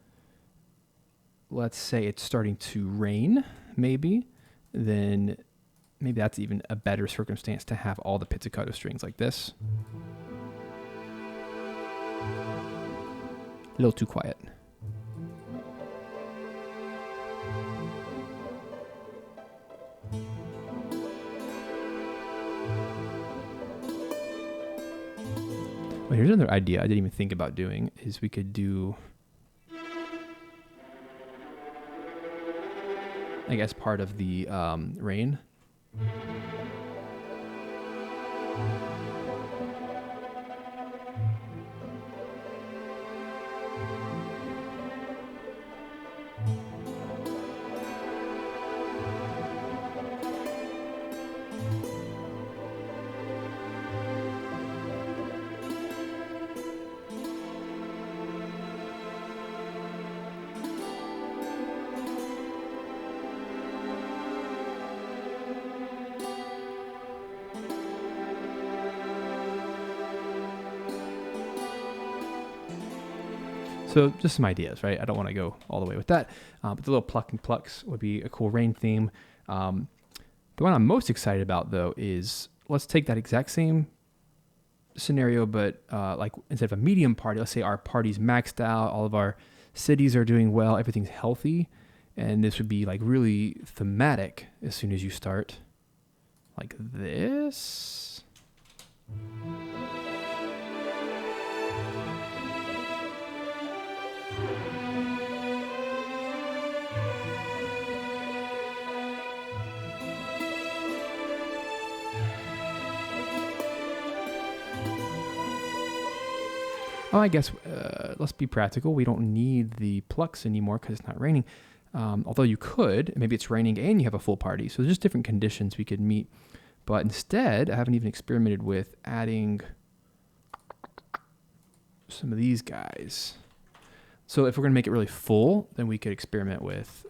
let's say it's starting to rain, maybe. Then maybe that's even a better circumstance to have all the pizzicato strings like this. A little too quiet. Well, here's another idea I didn't even think about doing, is we could do, I guess, part of the rain. So just some ideas, right? I don't want to go all the way with that, but the little pluck and plucks would be a cool rain theme. The one I'm most excited about, though, is let's take that exact same scenario, but like instead of a medium party, let's say our party's maxed out, all of our cities are doing well, everything's healthy, and this would be like really thematic as soon as you start like this. Oh, I guess let's be practical. We don't need the plucks anymore because it's not raining. Although you could, maybe it's raining and you have a full party. So there's just different conditions we could meet. But instead, I haven't even experimented with adding some of these guys. So if we're going to make it really full, then we could experiment with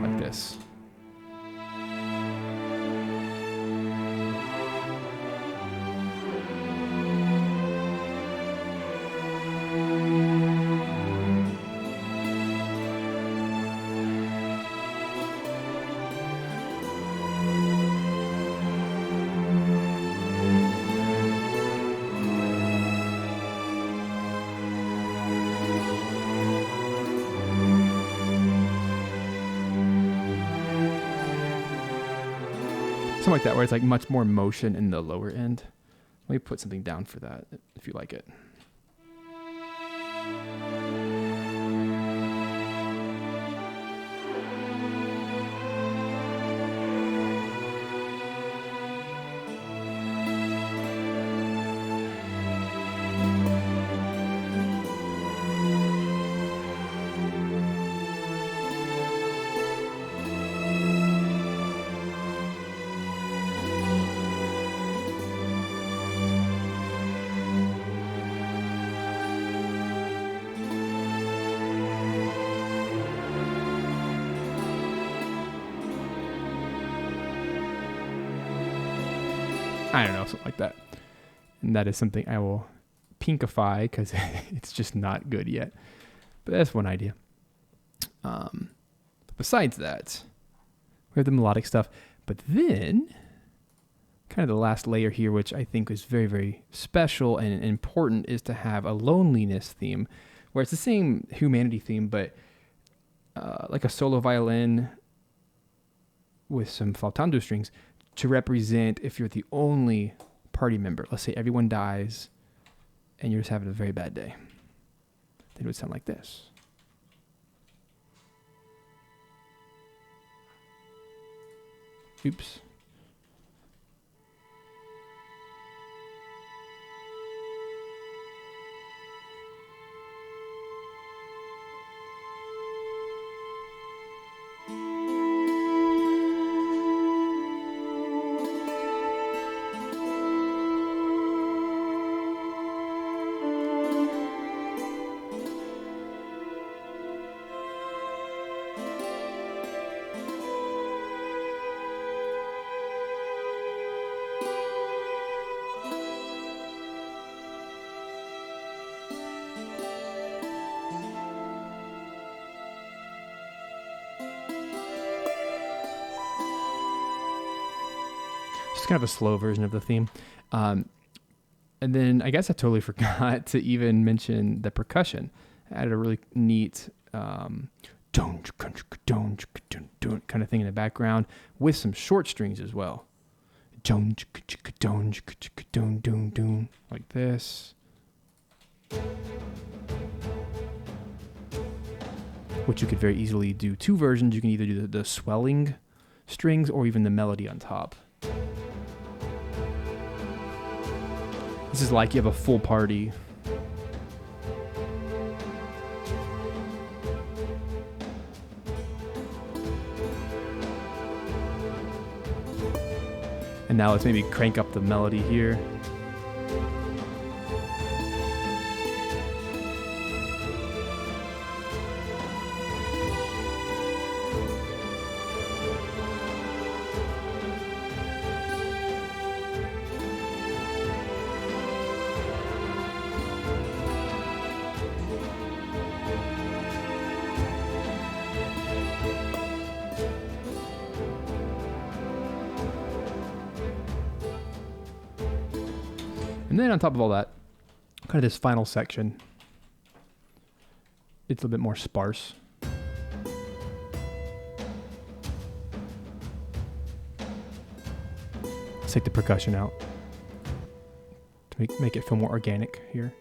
like this. Something like that, where it's like much more motion in the lower end. Let me put something down for that if you like it. I don't know, something like that. And that is something I will pinkify because it's just not good yet. But that's one idea. Besides that, we have the melodic stuff. But then, kind of the last layer here, which I think is very, very special and important, is to have a loneliness theme, where it's the same humanity theme, but like a solo violin with some flautando strings to represent if you're the only party member. Let's say everyone dies and you're just having a very bad day. Then it would sound like this. Oops. Just kind of a slow version of the theme. And then I guess I totally forgot to even mention the percussion. I added a really neat kind of thing in the background with some short strings as well. Like this. Which you could very easily do two versions. You can either do the swelling strings or even the melody on top. This is like you have a full party. And now let's maybe crank up the melody here. And then on top of all that, kind of this final section, it's a little bit more sparse. Let's take the percussion out to make it feel more organic here.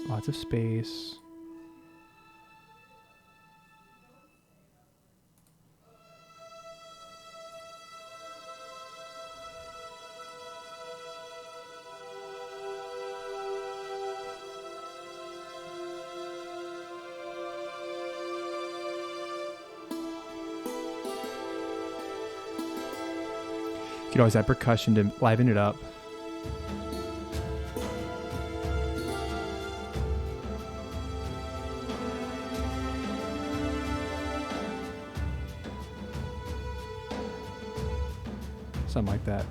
Lots of space. You could always add percussion to liven it up. Something like that.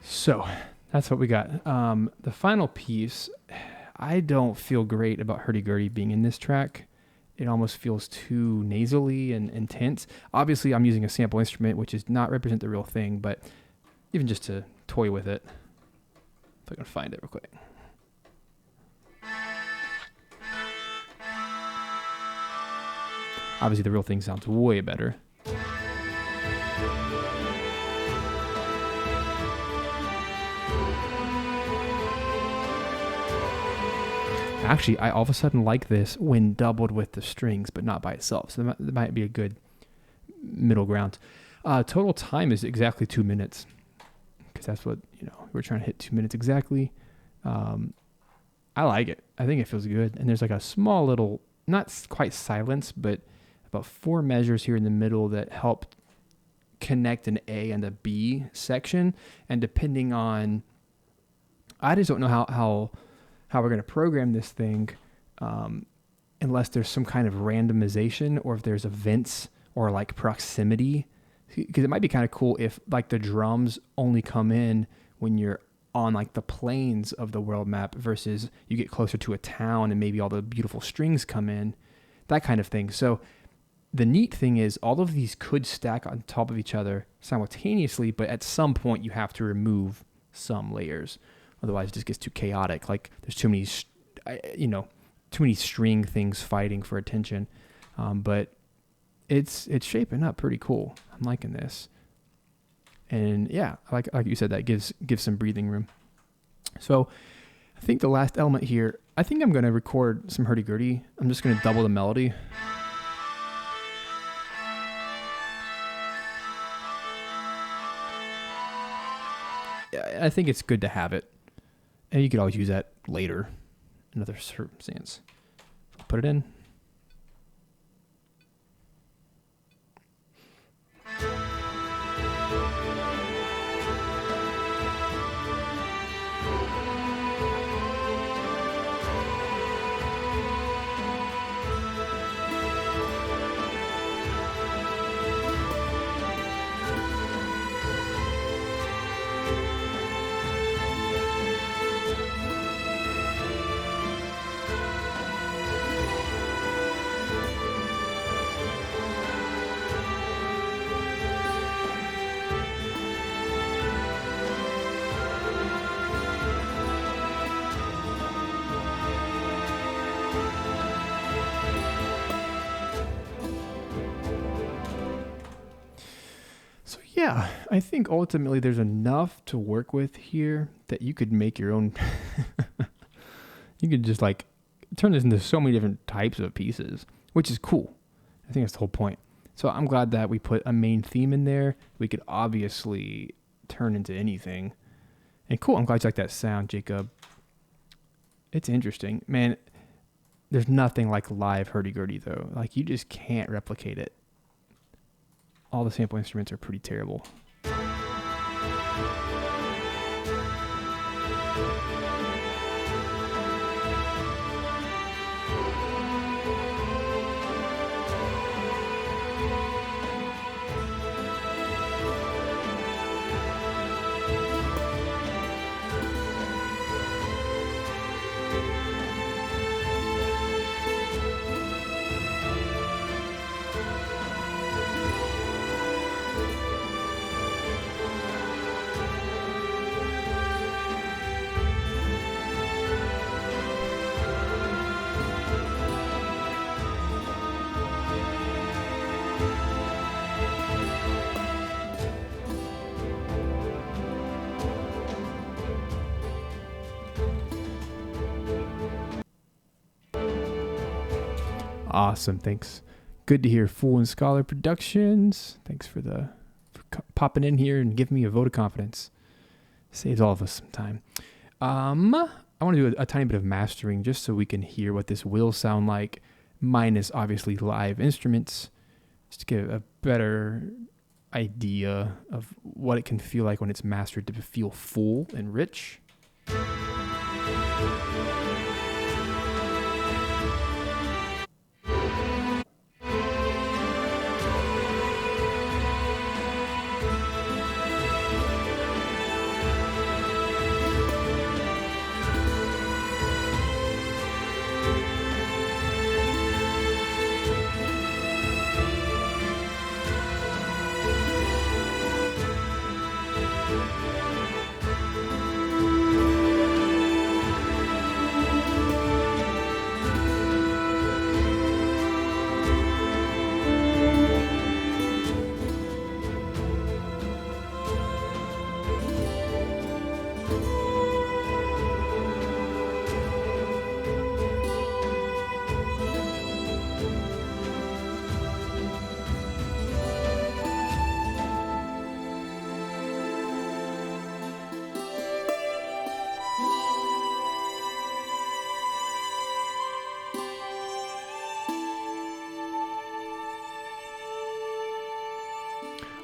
So that's what we got. The final piece, I don't feel great about hurdy-gurdy being in this track. It almost feels too nasally and intense. Obviously, I'm using a sample instrument, which does not represent the real thing, but even just to toy with it. If I can find it real quick. Obviously, the real thing sounds way better. Actually, I all of a sudden like this when doubled with the strings, but not by itself. So that might be a good middle ground. Total time is exactly 2 minutes, because that's what, we're trying to hit 2 minutes exactly. I like it. I think it feels good. And there's like a small little, not quite silence, but about 4 measures here in the middle that help connect an A and a B section. And depending on, I just don't know how how we're going to program this thing, unless there's some kind of randomization or if there's events or like proximity, because it might be kind of cool if like the drums only come in when you're on like the plains of the world map versus you get closer to a town and maybe all the beautiful strings come in, that kind of thing. So the neat thing is all of these could stack on top of each other simultaneously, but at some point you have to remove some layers. Otherwise it just gets too chaotic. Like there's too many, too many string things fighting for attention. But it's shaping up pretty cool. I'm liking this. And yeah, like you said, that gives some breathing room. So I think the last element here, I think I'm going to record some hurdy-gurdy. I'm just going to double the melody. I think it's good to have it. And you could always use that later in another circumstance. I'll put it in. Yeah, I think ultimately there's enough to work with here that you could make your own. You could just like turn this into so many different types of pieces, which is cool. I think that's the whole point. So I'm glad that we put a main theme in there. We could obviously turn into anything. And cool, I'm glad you like that sound, Jacob. It's interesting. Man, there's nothing like live hurdy-gurdy though. Like you just can't replicate it. All the sample instruments are pretty terrible. Awesome. Thanks. Good to hear Fool and Scholar Productions. Thanks for popping in here and giving me a vote of confidence. Saves all of us some time. I want to do a tiny bit of mastering just so we can hear what this will sound like, minus obviously live instruments, just to get a better idea of what it can feel like when it's mastered to feel full and rich.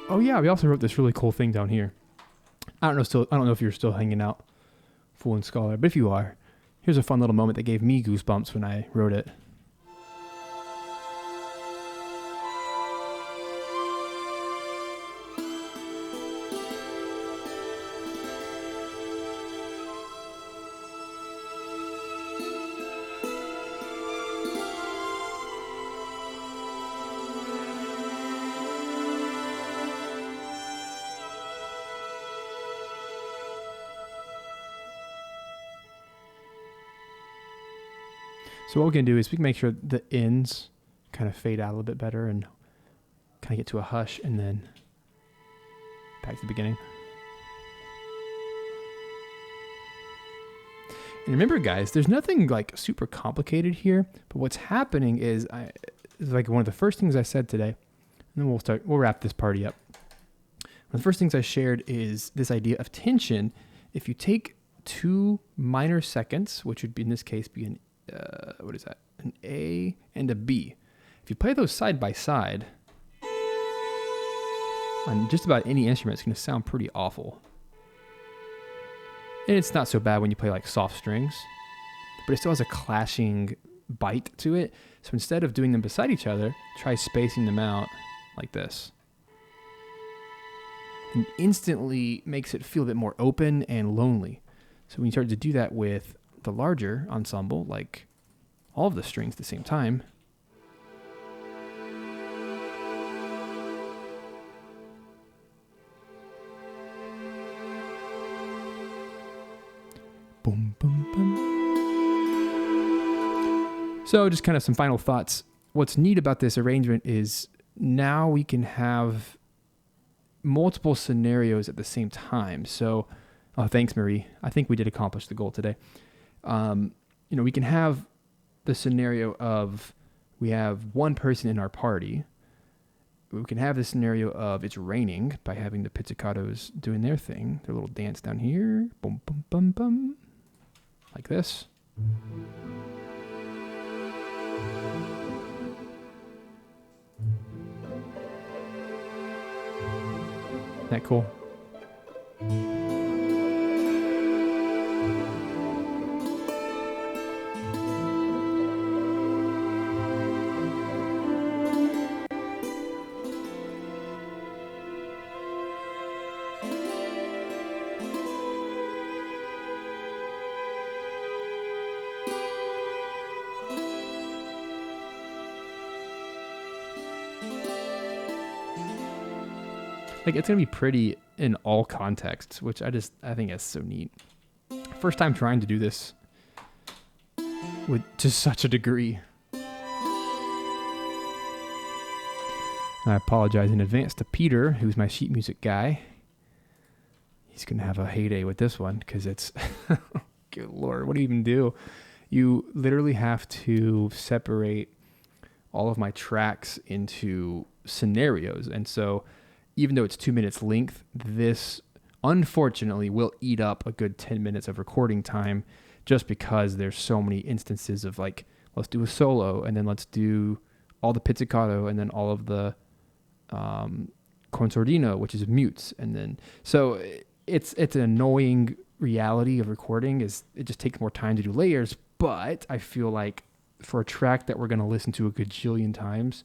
Oh yeah, we also wrote this really cool thing down here. I don't know if you're still hanging out, Fool and Scholar, but if you are, Here's a fun little moment that gave me goosebumps when I wrote it. So what we can do is we can make sure the ends kind of fade out a little bit better and kind of get to a hush, and then back to the beginning. And remember, guys, there's nothing like super complicated here, but what's happening is it's like one of the first things I said today, and then we'll wrap this party up. One of the first things I shared is this idea of tension. If you take 2 minor seconds, which would be in this case be an an A and a B. If you play those side by side on just about any instrument, it's going to sound pretty awful. And it's not so bad when you play like soft strings, but it still has a clashing bite to it. So instead of doing them beside each other, try spacing them out like this. And instantly makes it feel a bit more open and lonely. So when you start to do that with the larger ensemble, like all of the strings at the same time, boom, boom, boom. So just kind of some final thoughts. What's neat about this arrangement is now we can have multiple scenarios at the same time. So, thanks, Marie. I think we did accomplish the goal today. We can have the scenario of we have one person in our party. We can have the scenario of it's raining by having the pizzicatos doing their thing, their little dance down here, boom, boom, boom, boom, like this. Isn't that cool? Like, it's going to be pretty in all contexts, which I think is so neat. First time trying to do this to such a degree. I apologize in advance to Peter, who's my sheet music guy. He's going to have a heyday with this one because it's, good Lord, what do you even do? You literally have to separate all of my tracks into scenarios. And so even though it's 2 minutes length, this unfortunately will eat up a good 10 minutes of recording time just because there's so many instances of like, let's do a solo and then let's do all the pizzicato and then all of the consordino, which is mutes. And then, so it's an annoying reality of recording is it just takes more time to do layers. But I feel like for a track that we're going to listen to a gajillion times,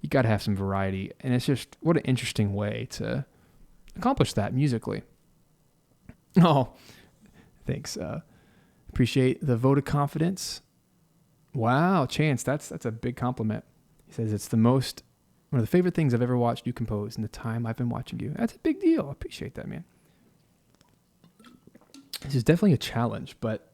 you got to have some variety. And it's just, what an interesting way to accomplish that musically. Oh, thanks. Appreciate the vote of confidence. Wow, Chance, that's a big compliment. He says, it's one of the favorite things I've ever watched you compose in the time I've been watching you. That's a big deal. I appreciate that, man. This is definitely a challenge, but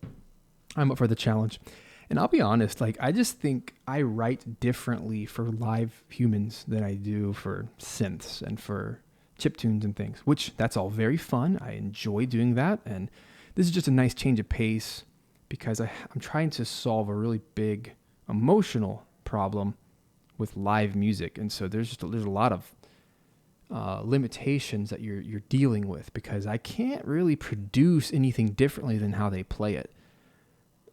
I'm up for the challenge. And I'll be honest, like, I just think I write differently for live humans than I do for synths and for chiptunes and things, which that's all very fun. I enjoy doing that. And this is just a nice change of pace because I'm trying to solve a really big emotional problem with live music. And so there's a lot of limitations that you're dealing with because I can't really produce anything differently than how they play it.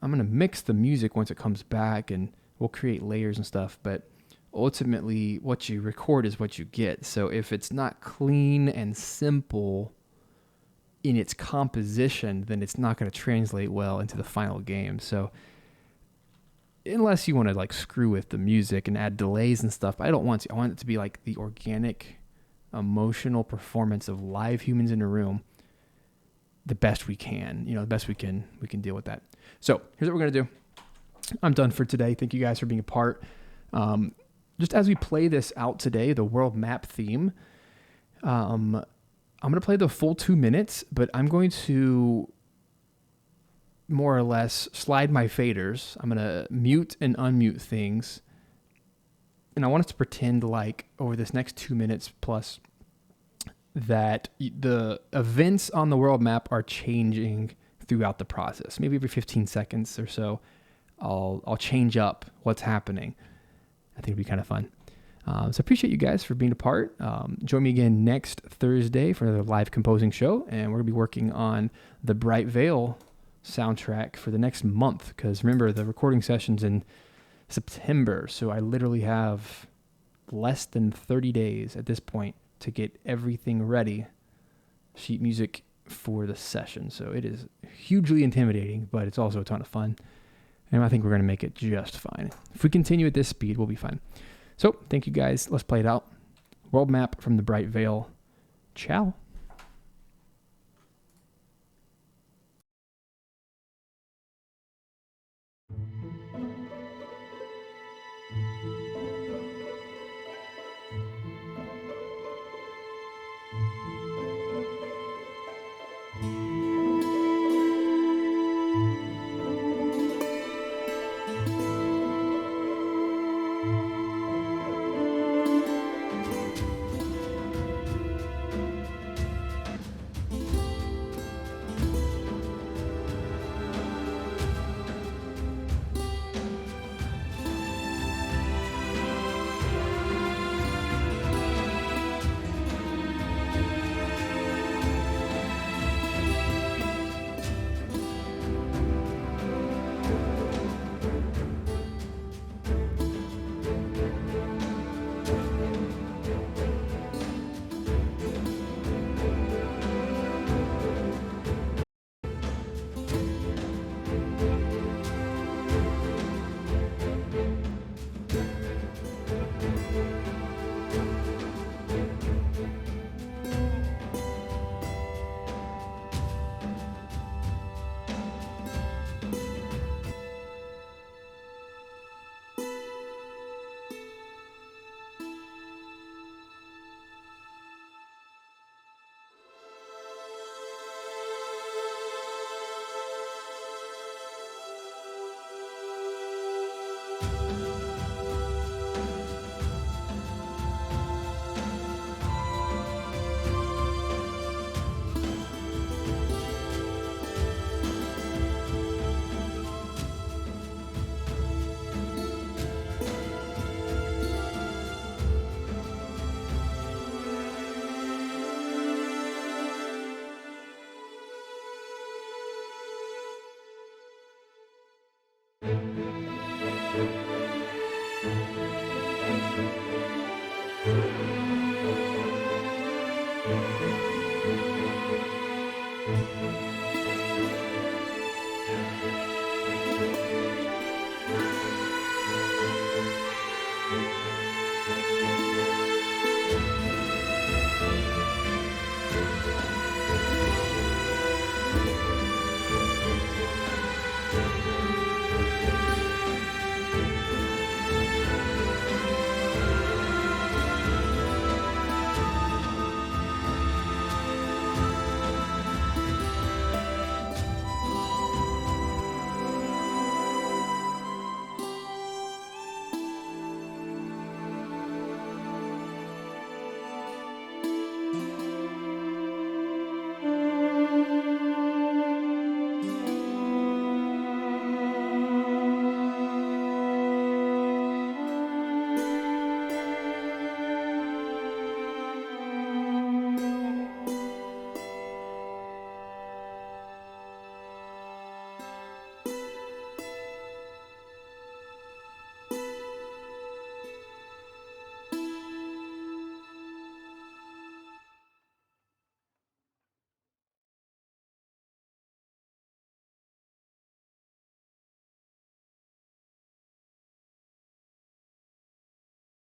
I'm going to mix the music once it comes back and we'll create layers and stuff, but ultimately what you record is what you get. So if it's not clean and simple, in its composition, then it's not going to translate well into the final game. So unless you want to like screw with the music and add delays and stuff, I don't want to. I want it to be like the organic, emotional performance of live humans in a room, the best we can. The best we can deal with that. So here's what we're gonna do. I'm done for today. Thank you guys for being a part. Just as we play this out today, the world map theme, I'm going to play the full 2 minutes, but I'm going to more or less slide my faders. I'm going to mute and unmute things. And I want us to pretend like over this next 2 minutes plus that the events on the world map are changing throughout the process. Maybe every 15 seconds or so, I'll change up what's happening. I think it'd be kind of fun. So appreciate you guys for being a part. Join me again next Thursday for another live composing show. And we're going to be working on the Bright Veil soundtrack for the next month. Because remember, the recording session's in September. So I literally have less than 30 days at this point to get everything ready, sheet music for the session. So it is hugely intimidating, but it's also a ton of fun. And I think we're going to make it just fine. If we continue at this speed, we'll be fine. So thank you guys. Let's play it out. World map from the Bright Veil. Ciao.